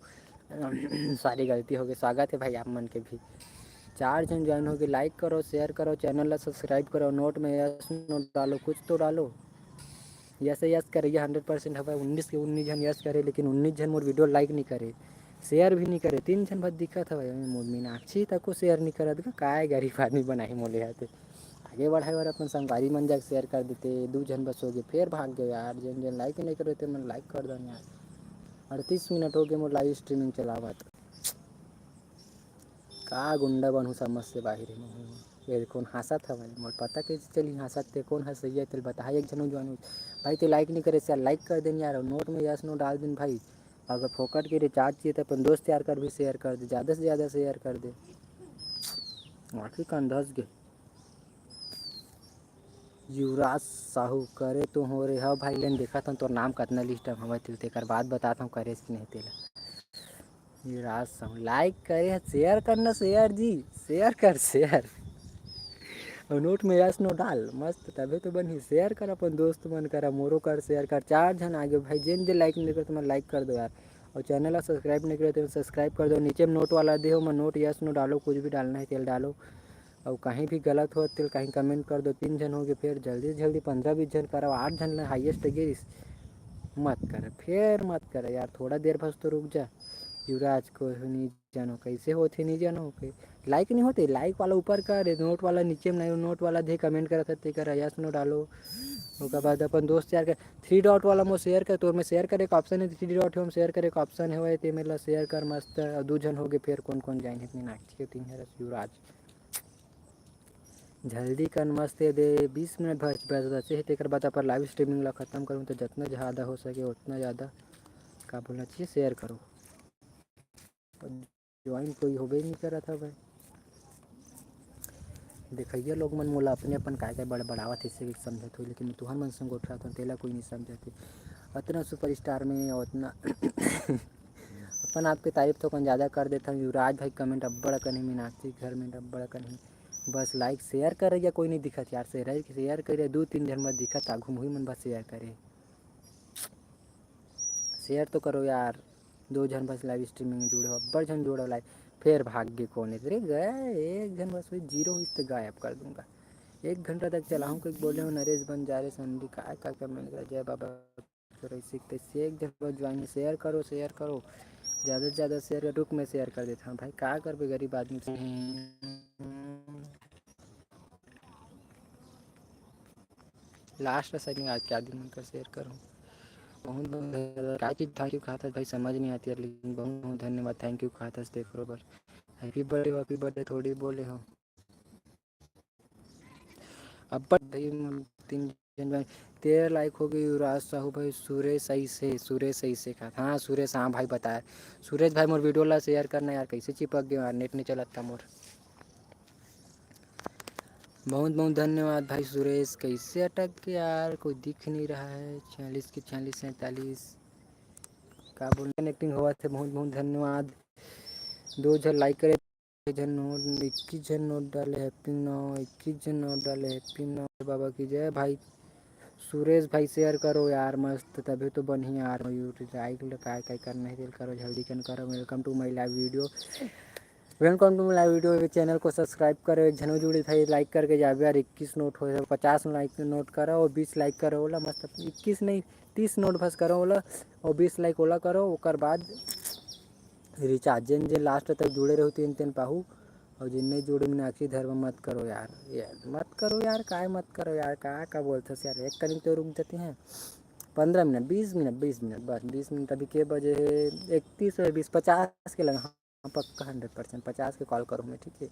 A: सारी गलती हो गई स्वागत है भाई आप मन के भी 4 जन ज्वाइन हो गए लाइक करो शेयर करो चैनल ला सब्सक्राइब करो नोट में यस नोट डालो कुछ तो डालो यस यस करे 100% हवा 19 जन यस करे लेकिन 19 जन मोर वीडियो लाइक नहीं करे शेयर भी नहीं करे 3 जन बस दिक्कत हवा मोर मीनाक्षी तक को शेयर नहीं करत काय गरीब आदमी बनाई मोले हाथे आगे बढ़ाए और अपन संगवारी मन जाके शेयर कर देते 2 जन बस हो गए फिर भाग गए यार जन जन लाइक नहीं करे थे मन लाइक कर दो यार 38 मिनट हो गए मोर लाइव स्ट्रीमिंग चलावत का गुंडा बनूँ समझ से बाहर ये कौन हंसत हवा मोर पता कैसे चली हंसत थे कौन हंसैया तेल बता एक जन ज्वाइन भाई तो लाइक नहीं करे यार लाइक कर देन यार नोट में यस नो डाल देन भाई अगर फोकट के रिचार्ज चाहिए तो अपन दोस्त यार कर भी शेयर कर दे ज़्यादा से ज़्यादा शेयर कर दे आखिर कान धस गए युवराज साहू करे तो हो रे हाँ भाई लेन देखा था तोर नाम कितना लिस्ट हवा तेकर बाद बताता हूँ करे कि नहीं तेला युवराज साहू लाइक करे शेयर करना शेयर जी शेयर कर शेयर और नोट में यस नो डाल मस्त तबे तो बनी शेयर कर अपन दोस्त मन करा मोरो कर शेयर कर 4 जन आगे भाई जिन जिन लाइक नहीं करते मैं लाइक कर दो यार और चैनल ला सब्सक्राइब नहीं करे तो सब्सक्राइब कर दो नीचे में नोट वाला दे हो मैं नोट यस नो डालो कुछ भी डालना है तेल डालो और कहीं भी गलत हो तो कहीं कमेंट कर दो 3 जन हो गए फिर जल्दी से जल्दी 15-20 जन करो 8 जन हाईएस्ट गिरिस मत कर फिर मत कर यार थोड़ा देर बस तो रुक जा युवराज को नहीं जानो कैसे होते नहीं जानो के लाइक नहीं होते लाइक वाला ऊपर कर नोट वाला नीचे में नहीं नोट वाला दे कमेंट करा था कर यस नो डालो उसके बाद अपन दोस्त यार कर 3 डॉट वाला मो शेयर कर तो मैं शेयर करे का ऑप्शन है 3 डॉट हम शेयर करे का ऑप्शन है ते मेरा शेयर कर मस्त 2 जन हो गए फिर कौन कौन जाएंगे इतनी नाची के 3 है युवराज जल्दी कर मस्त दे 20 मिनट बचे है तेकर बाद अपन लाइव स्ट्रीमिंग ला खत्म करूँ तो जितना ज़्यादा हो सके उतना ज़्यादा का बोलना चाहिए शेयर करो ज्वाइन कोई हो नहीं करा था भाई देखिए लोग मन मोला अपने अपन काय बड़बड़ावत इससे समझत हो लेकिन तुहर मन संग उठा तो तेला कोई नहीं समझते उतना सुपरस्टार में उतना अपन आपके तारीफ तो कौन ज़्यादा कर देता हूँ युवराज भाई कमेंट अब्बड़ कहीं मीनाक्षी घर में अब्बड़ कहीं बस लाइक शेयर करे या कोई नहीं दिखत यार शेयर करे 2-3 जन मत दिखत आघू मुही मन बस शेयर करे शेयर तो करो यार 2 जन बस लाइव स्ट्रीमिंग में जुड़े हो अब्बड़ जन जोड़ो लाइव फिर भाग्य कौन है अरे गए एक जन बस वही जीरो इस तो गायब कर दूंगा 1 घंटा तक चलाऊँ कोई बोले हो नरेश बंजारे संडी का कमेंट कर जय बाबा सीखते एक जन बस ज्वाइन शेयर करो ज़्यादा से ज़्यादा शेयर कर। रुक मैं शेयर कर देता हूँ भाई, क्या कर भी गरीब आदमी से। लास्ट सही में आज क्या दिन उनका शेयर करूँ। बहुत बहुत क्या चीज़ थैंक यू खाता भाई समझ नहीं आती है, लेकिन बहुत बहुत धन्यवाद थैंक यू खाता देख रो बस। हैप्पी बर्थडे थोड़ी बोले हो अब भाई। 3 जन 13 लाइक हो गई। युवराज साहू भाई सुरेश सही से खा। हाँ सुरेश, हाँ भाई बताया सुरेश भाई मोर वीडियो ला शेयर करना यार, कैसे चिपक गया यार, नेट नहीं चलता मोर। बहुत बहुत धन्यवाद भाई सुरेश। कैसे अटक गया यार, कोई दिख नहीं रहा है। 46 की 46 47 का बोल कनेक्टिंग हुआ थे। बहुत बहुत धन्यवाद। 2 जन लाइक करे, 21 जन नोट डाले हैप्पी नौ, 21 जन नोट डाले हैप्पी नौ। बाबा की जय भाई। सुरेश भाई शेयर करो यार मस्त, तभी तो बनी यार। यूट्यूब काय काय करना है दिल करो, जल्दी कर करो। Welcome to my live video, welcome to my live video. Channel को सब्सक्राइब करो। एक झनो जुड़ी था लाइक करके जाओ यार। 21 नोट हो 50 लाइक नोट करो और 20 लाइक करो बोला मस्त। 21 नहीं 30 नोट बस करो बोला और 20 लाइक ओला करो। ओकर बाद रिचार्ज जिन जिन लास्ट तक जुड़े रहो 3 पाहू, और जिन नहीं जुड़े मैंने आखिरी धर्म मत करो यार, मत करो यार, काय मत करो यार, का बोलते यार। एक कनिक तो रुक जाते हैं 15 मिनट 20 मिनट 20 मिनट बस 20 मिनट। अभी के बजे 31 और 20 50 के लगा। हाँ पक्का 100% 50 के कॉल करूँ मैं, ठीक है।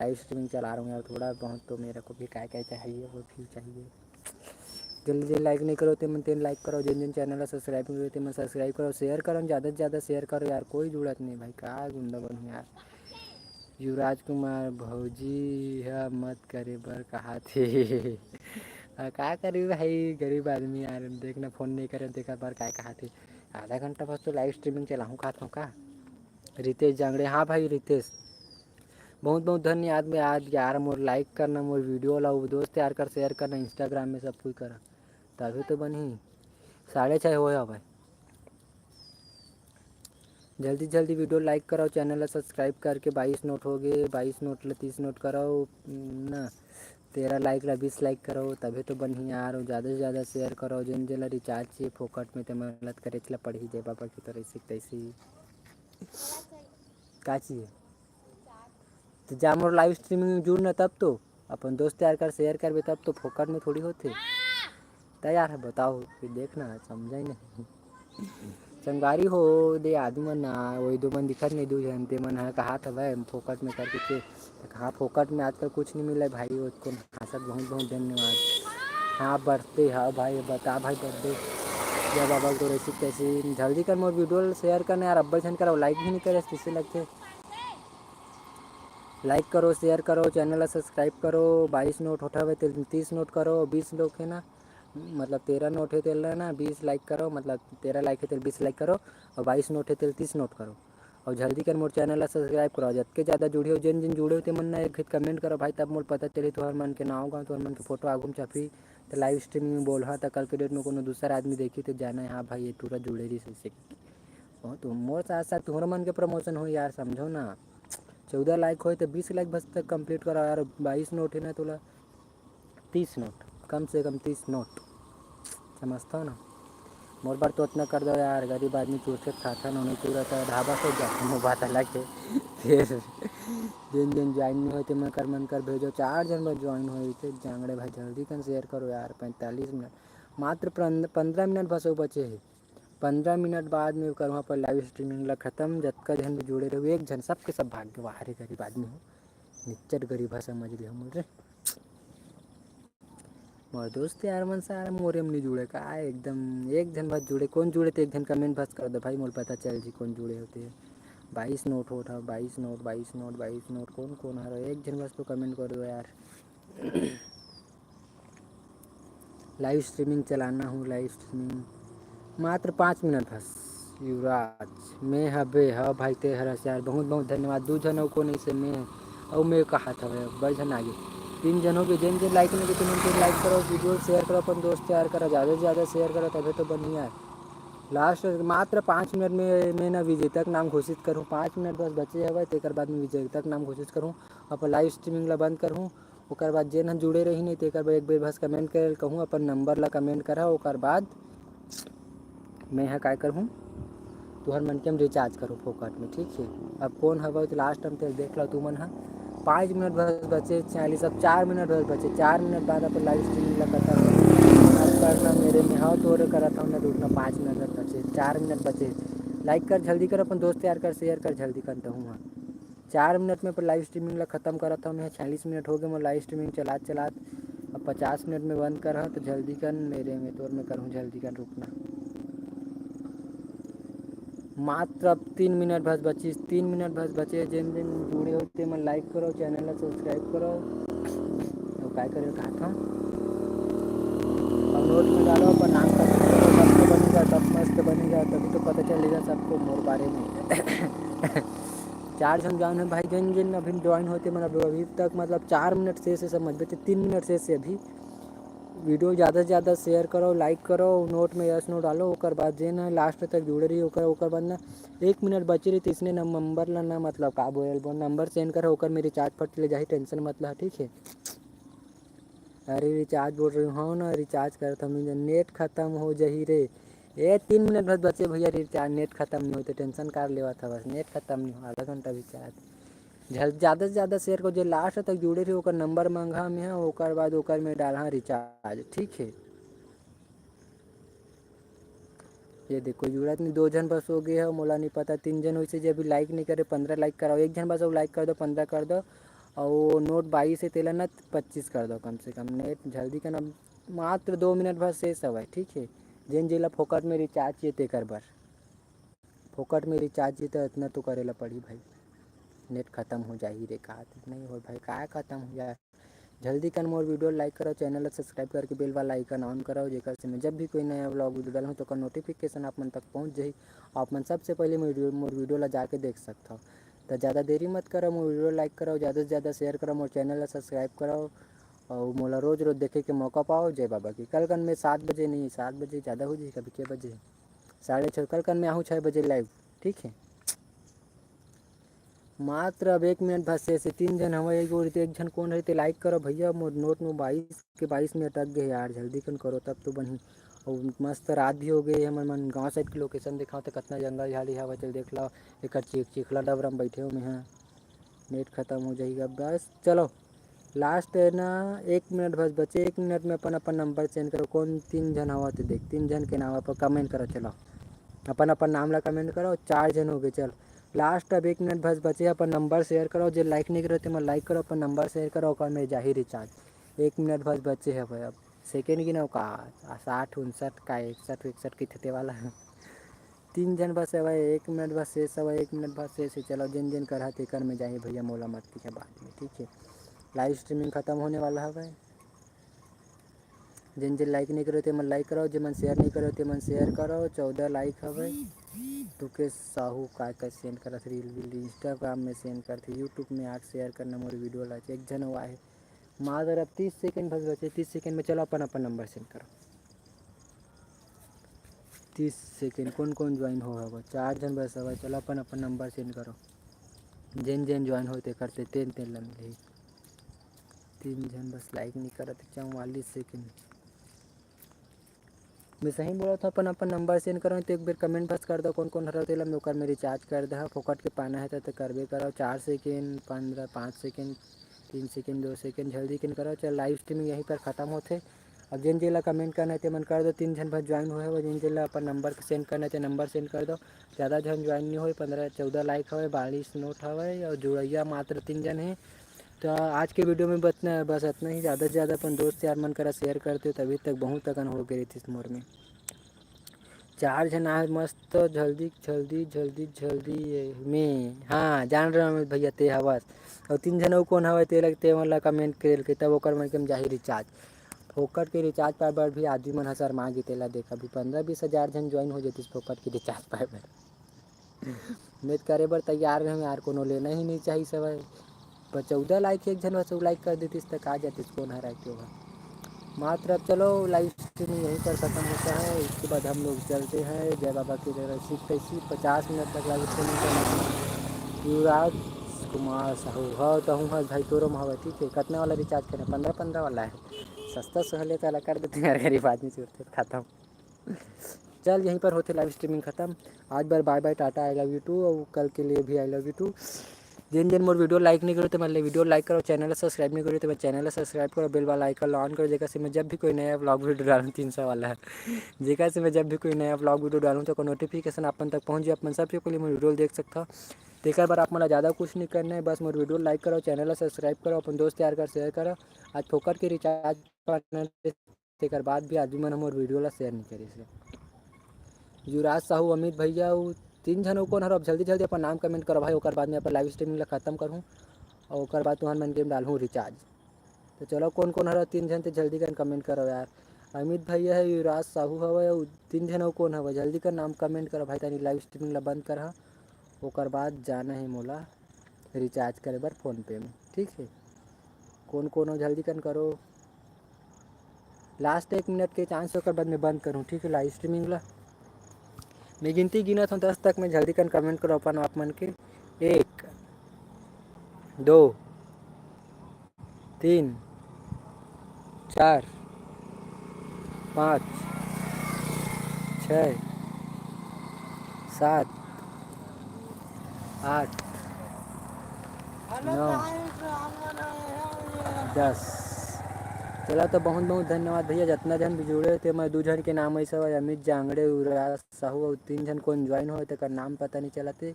A: लाइव स्ट्रीमिंग चला रहा हूँ यार, थोड़ा बहुत तो मेरे को भी क्या क्या चाहिए वो भी चाहिए। जल्दी जल्दी लाइक नहीं करो तो मैं 3 लाइक करो। जिन जिन चैनल सब्सक्राइब नहीं हुए मैं सब्सक्राइब करो, शेयर करो, ज़्यादा से ज़्यादा शेयर करो यार। कोई जरूरत नहीं भाई, कहाँ गुंडा बनूँ यार। युवराज कुमार भौजी है मत करे बर कहा थे। क्या करी भाई, गरीब आदमी यार, देखना फ़ोन नहीं करे देखा बार क्या कहा थे। आधा घंटा बस तो लाइव स्ट्रीमिंग चलाऊँ खाता हूँ का। रितेश जांगड़े, हाँ भाई रितेश बहुत बहुत धन्यवाद। मैं आज यार मोर लाइक करना, मोर वीडियो ला दोस्त यार कर शेयर करना, इंस्टाग्राम में सब कुछ करा तभी तो बनी। 6:30 हो भाई। जल्दी जल्दी वीडियो लाइक कराओ, चैनल सब्सक्राइब करके। 22 नोट हो गए, 22 नोट ला 30 नोट कराओ ना। 13 लाइक ला 20 लाइक करो तभी तो बनी यार। ज़्यादा से ज़्यादा शेयर करो। जिन जिला रिचार्ज चाहिए फोकट में तो मेहनत करे चला पढ़ी जाए बाबा की तरह से तैसी का चाहिए तो जा मोर लाइव स्ट्रीमिंग में जुड़ना तब तो अपन दोस्त यार कर शेयर करबे तब तो फोकट में थोड़ी होते तैयार है। बताओ फिर देखना समझा ही नहीं। संगवारी हो दे आदमी मन ना वही 2 मन दिखत नहीं 2 जन ते मन है कहा था भाई फोकट में करके के कहाँ फोकट में आजकल कुछ नहीं मिला भाई। उसको हंसत बहुत बहुत धन्यवाद। हाँ बर्थडे हाँ भाई बता भाई बर्थडे या बाबा को रेसिपी कैसी। जल्दी कर मोर वीडियो शेयर करना यार। अब्बल छन करो लाइक भी नहीं करे किससे लगते। लाइक करो शेयर करो, चैनल सब्सक्राइब करो। 22 नोट उठा हुए 30 नोट करो। 20 लोग है ना, मतलब 13 नोट है तेल ना 20 लाइक करो, मतलब 13 लाइक है तेल 20 लाइक करो और 22 नोट है तेल 30 नोट करो। और जल्दी कर मोर चैनल सब्सक्राइब करो। जतके ज़्यादा जुड़े हो जिन जिन जुड़े होते मन ना एक कमेंट करो भाई, तब मोर पता चले तो हर मन के नाव गाँव तो हर मन के फोटो आगू में छपी तो लाइव स्ट्रीमिंग में बोल। हाँ तो कल के डेट में कोनो दूसरा आदमी देखी तो जाना है हाँ भाई ये पूरा जुड़े रही से। तो मोर साथ साथ तुम्हारा मन के प्रमोशन हो यार, समझो ना। 14 लाइक हो तो 20 लाइक बस तक कंप्लीट करो यार। 22 नोट है ना तोला 30 नोट, कम से कम 30 नोट, समझता हो ना। मोर बार तो उतना कर दो यार, गरीब आदमी चूर के खाता ना नहीं पूरा तो ढाबा से जाता हूँ बात अलग है। फिर दिन दिन ज्वाइन नहीं होते मन कर भेजो। 4 जन बस ज्वाइन हुए थे जांगड़े भाई। जल्दी कर शेयर करो यार। 45 मिनट मात्र 15 मिनट बस वो बचे है। 15 मिनट बाद में करूँगा पर लाइव स्ट्रीमिंग ला खत्म। जतका जन भी जुड़े रहो एक जन सबके सब भाग्य बाहर गरीब आदमी हो निच्चर गरीब है समझ लिया मुझे। मोर दोस्त यार मन सारा मोरे में नहीं जुड़े का एकदम। एक जन बस जुड़े, कौन जुड़े तो एक जन कमेंट बस कर दो भाई, मोर पता चल जी कौन जुड़े होते। 22 नोट होता 22 नोट 22 नोट 22 नोट कौन कौन आ रहा है एक जन बस तो कमेंट कर दो यार। लाइव स्ट्रीमिंग चलाना हूँ, लाइव स्ट्रीमिंग मात्र 5 मिनट बस। युवराज मैं हबे हाँ भाई ते हरस यार बहुत बहुत धन्यवाद। 2 जनों को नहीं से मैं और मैं कहा था बड़े जन आगे 3 जनों के जिन जिन लाइक नहीं किए उनके लाइक करो, वीडियो शेयर करो, अपन दोस्त शेयर करो, ज़्यादा से ज़्यादा शेयर करो तभी तो बढ़िया है। लास्ट मात्र 5 मिनट में मैं ना विजेता का नाम घोषित करूँ। 5 मिनट बस बचे हुए तेकर बाद में विजेता का नाम घोषित करूँ। अपन लाइव स्ट्रीमिंग ला बंद करूँ। ओकर बाद जेन हम जुड़े रही नहीं तेकर बाद एक बेर बस कमेंट कर कहूँ अपन नंबर ला कमेंट करा। ओकर बाद मैं यहाँ क्या करूँ तुहर मन के हम रिचार्ज करो फोकट में, ठीक है। अब कौन हवा तो लास्ट टाइम तक देख लो तू मन, हाँ 5 मिनट बस बचे 40, अब 4 मिनट बस बचे, 4 मिनट बाद अपन लाइव स्ट्रीमिंग ला खत्म करना मेरे में। हाँ तो करा था ना रुकना, 5 मिनट बस बचे, 4 मिनट बचे। लाइक कर जल्दी कर, अपन दोस्त यार कर शेयर कर जल्दी करता हूँ। हाँ 4 मिनट में पर लाइव स्ट्रीमिंग ला ख़त्म करा था मैं। 40 मिनट हो गए मैं लाइव स्ट्रीमिंग चलात चलात, अब 50 मिनट में बंद कर, तो जल्दी कर मेरे में तो, और मैं करूँ जल्दी कर, रुकना। मात्र अब 3 मिनट बस बची, 3 मिनट बस बचे। जिन जिन जुड़े होते मन लाइक करो, चैनल ला सब्सक्राइब करो। तो क्या करे कहा था, और नोट में डालो अपन नाम का सबको बनेगा, सब मस्त बनेगा, तभी तो पता चलेगा सबको मोर बारे में। 4 जन ज्वाइन है भाई, जिन जिन अभी ज्वाइन होते मतलब अभी तक, मतलब 4 मिनट से समझ बचे, 3 मिनट से अभी वीडियो ज़्यादा से ज़्यादा शेयर करो, लाइक करो, नोट में यस नो डालो। ओकर बाद जे ना लास्ट तक जुड़े रही ओकर बाद ना 1 मिनट बची रही, तो इसने नंबर ला ना मतलब का बोल नंबर सेंड करो, ओकर में रिचार्ज फट ले जाही, टेंशन मत ला, ठीक है। अरे रिचार्ज बोल रही हूँ ना, रिचार्ज करता हूँ, नेट खत्म हो जाही रे। ये 3 मिनट बस बचे भैया, रिचार्ज नेट खत्म नहीं हो तो टेंशन कर लेवा था, बस नेट खत्म नहीं हो, आधा घंटा भी चार्ज। ज़्यादा से ज़्यादा शेयर करो, जो लास्ट तक जुड़े रही ओकर नंबर मंगा में है, ओकर बाद ओकर में डाला रिचार्ज, ठीक है। ये देखो जुड़त नहीं, 2 जन बस हो गए है, मोला नहीं पता 3 जन वैसे जो अभी लाइक नहीं करे, 15 लाइक कराओ, 1 जन बस लाइक कर दो, 15 कर दो, और नोट 22 है तेला ना 25 कर दो कम से कम, नेट जल्दी का ना। मात्र 2 मिनट बस शेष है, ठीक है। जिन जिला फोकट में रिचार्ज चाहिए ते कर बर, फोकट में रिचार्ज चाहिए तो इतना तो करेला पड़ी भाई, नेट खत्म हो जाही रे, कहा नहीं हो भाई, का खत्म हो जाए। जल्दी कर मोर वीडियो लाइक करो, चैनल सब्सक्राइब करके बेल वाला आइकन ऑन करो, जेकर से मैं जब भी कोई नया व्लॉग वीडियो डालूँ तो नोटिफिकेशन आप मन तक पहुँच जाही, आप मन सबसे पहले मोर वीडियो ला जाके देख सकता हो। तो ज़्यादा देरी मत करो, मोर वीडियो लाइक करो, ज़्यादा से ज़्यादा शेयर करो, मोर चैनल ला सब्सक्राइब करो, और मोला रोज़ रोज़ देखे के मौका पाओ। जय बाबा की। कल कन में 7 बजे नहीं, 7 बजे ज़्यादा हो जाए, कभी के बजे 6:30, कल कन मैं आहूँ 6 बजे लाइव, ठीक है। मात्र अब 1 मिनट बस से 3 जन हवा, एक जन कौन रहते लाइक करो भैया, मोर नोट में 22 मिनट अटक गए यार, जल्दी कन करो तब तो बनी। और मस्त रात भी हो गई, हमन मन गाँव साइड की लोकेशन दिखाओ तो कितना जंगल झाड़ी हवा, चल देख लो एक चिखला डबरा में बैठे हो मैं, हाँ नेट खत्म हो जाएगा बस। चलो लास्ट है ना, 1 मिनट बस बचे, 1 मिनट में अपन अपन नंबर सेंड करो, कौन 3 जन हवा तो देख, 3 जन के नाम पर कमेंट करो, चलो अपन अपन नाम ला कमेंट करो, 4 जन हो गए। चल लास्ट अब 1 मिनट बस बचे, अपन नंबर शेयर करो, जो लाइक नहीं करो तो मैं लाइक करो, अपन नंबर शेयर करो, और मेरे जाहिर रिचार्ज 1 मिनट बस बचे है भाई। अब सेकेंड की ना का 60 59 का 61 61 की थे वाला है। 3 जन बस है भाई, 1 मिनट बस शेष है भाई, 1 मिनट बस शेष है। चलो जिन जिन करा तेकर में जाइए भैया, मोला मत की बाद में, ठीक है। लाइव स्ट्रीमिंग खत्म होने वाला है भाई, जिन जिन लाइक नहीं करो ते मन लाइक करो, जिन मन शेयर नहीं करो ते मन शेयर करो। 14 लाइक है भाई, तुके साहू का सेंड करत रील वील इंस्टाग्राम में सेंड करते, यूट्यूब में आके शेयर करना मोर वीडियो ला, एक जन हुआ है। मात्र अब 30 सेकंड बस बचे, 30 सेकंड में चलो अपन अपन नंबर सेंड करो। 30 सेकंड कौन कौन ज्वाइन होगा, 4 जन बस है, चलो अपन अपन नंबर सेंड करो, जिन जिन ज्वाइन होते करते तेन तेन ला मिले। 3 जन बस लाइक नहीं करते, 44 सेकंड। मैं सही बोला था, अपन अपन नंबर सेंड करो तो एक बार कमेंट बस कर दो, कौन कौन हरा तेला मैं ओकर में रिचार्ज कर दे, फोकट के पाना है तो करबे करो। 4 सेकंड 15 5 सेकंड 3 सेकंड 2 सेकंड जल्दी किन करो। चल लाइव स्ट्रीमिंग यहीं पर ख़त्म होते। अब जिन जिला कमेंट करना है मन कर दो, 3 जन बस ज्वाइन हुए हो, जिन जिला अपन नंबर सेंड करना है नंबर सेंड कर दो। ज़्यादा जन ज्वाइन नहीं हो, 15 14 लाइक हवे, 42 नोट हवे, और जुड़ैया मात्र 3 जन है। तो आज के वीडियो में बस इतना ही। ज़्यादा से ज़्यादा अपन दोस्त यार मन करा शेयर करते हो, तभी तक बहुत तकन हो गई थी इस मोर में। 4 जन आए मस्त, जल्दी जल्दी जल्दी जल्दी ये मैं, हाँ जान रहा हूँ भैया ते हवस। और 3 जन और कौन हवे ते लगते वाला कमेंट करके, तब ओकर मन के जाही रिचार्ज, फोकट के रिचार्ज पाए बर भी आदमी मन हसर मांगी तेला देखा भी 15-20 हज़ार जन ज्वाइन हो जाती फोकट के रिचार्ज पाए बर। नेट करे बर तैयार रहे यार, कोनो लेना ही नहीं चाहिए सब। पर 14 लाइक एक जन बस लाइक कर देती तक आ जाती, कौन हरा क्यों है। मात्र अब चलो लाइव स्ट्रीमिंग यहीं पर ख़त्म होता है, इसके बाद हम लोग चलते हैं जय बाबा की तरह सीख कैसी 50 मिनट तक लाइव स्ट्रीमिंग करना। युवराज कुमार साहू हाँ तो हूँ, हाँ भाई तोरो में हवा, ठीक है। कितना वाला रिचार्ज करें, 15 वाला है, सस्ता सहले तो कर देते हैं यार, गरीब आदमी से खाता हूँ। चल यहीं पर होते लाइव स्ट्रीमिंग ख़त्म। आज बार bye bye tata, I love you too, और कल के लिए भी आई लव यू टू। जिन जिन मोर वीडियो लाइक नहीं करो तो मतलब वीडियो लाइक करो, चैनल सब्सक्राइब नहीं करो तो मैं चैनल सब्सक्राइब करो, बेल वाला आइकन ऑन करो, जेकर से मैं जब भी कोई नया व्लॉग वीडियो डालूँ 300 वाला है, जेकर से मैं जब भी कोई नया व्लॉग वीडियो डालूँ तो नोटिफिकेशन अपन तक पहुँच जाए, अपन सबसे पहले मैं वीडियो देख सकता। तेकर बार आप मला ज़्यादा कुछ नहीं करना है, बस मोर वीडियो लाइक करो, चैनल सब्सक्राइब करो, अपन दोस्त यार कर शेयर करो। आज फोकट के रिचार्ज पार्टनर तेकर बाद भी आज मन मोर वीडियो ला शेयर नहीं करी से। युवराज साहू, अमित भैया, 3 जन कौन हर, अब जल्दी जल्दी अपन नाम कमेंट करो भाई, ओकर बाद में अपन लाइव स्ट्रीमिंग ला खत्म करूँ और ओकर बाद तुहर मन गेम डालूँ रिचार्ज। तो चलो कौन कौन हर 3 जन तो जल्दी कर कमेंट करो यार। अमित भैया है, युवराज साहू हवे, 3 जन कौन हवे, जल्दी कर नाम कमेंट करो भाई, तानी लाइव स्ट्रीमिंग ला बंद कर हा, ओकर बाद जाना है मोला रिचार्ज करे बर फ़ोन पे में, ठीक है। कौन कौन हो जल्दी कर करो, लास्ट 1 मिनट के चांस ओकर बाद मैं बंद करूँ, ठीक है लाइव स्ट्रीमिंग ला। मैं गिनती गिनत हूँ 10 तक, मैं जल्दी कर कमेंट करो अपन आप मन के। 1 2 3 4 5 6 7 8 9 10। चला तो बहुत बहुत धन्यवाद भैया, जितना जन भी जुड़े थे। मैं 2 जन के नाम ऐसा है, अमित जांगड़े, युवराज साहू, और 3 जन कौन ज्वाइन हो तो नाम पता नहीं चला थे,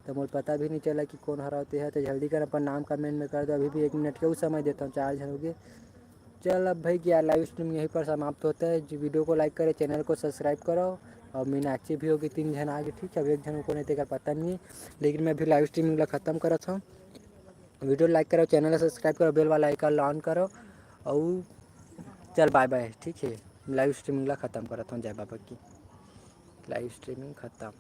A: तो मुझे पता भी नहीं चला कि कौन हराते है। तो जल्दी कर अपन नाम कमेंट में कर दो, अभी भी 1 मिनट का समय देता हूँ, 4 जन हो गए। चल अब भाई क्या लाइव स्ट्रीम यहीं पर समाप्त होता है। जो वीडियो को लाइक करे, चैनल को सब्सक्राइब करो, और मीनाक्षी भी होगी, 3 जन आगे, ठीक है। अब 1 जन को नहीं देकर पता नहीं है, लेकिन मैं भी लाइव स्ट्रीमिंग ख़त्म करा था। वीडियो लाइक करो, चैनल सब्सक्राइब करो, बेल वाला आइकन ऑन करो, और चल बाय बाय, ठीक है। लाइव स्ट्रीमिंग ला ख़त्म करता हूँ, जय बाबा की लाइव स्ट्रीमिंग ख़त्म।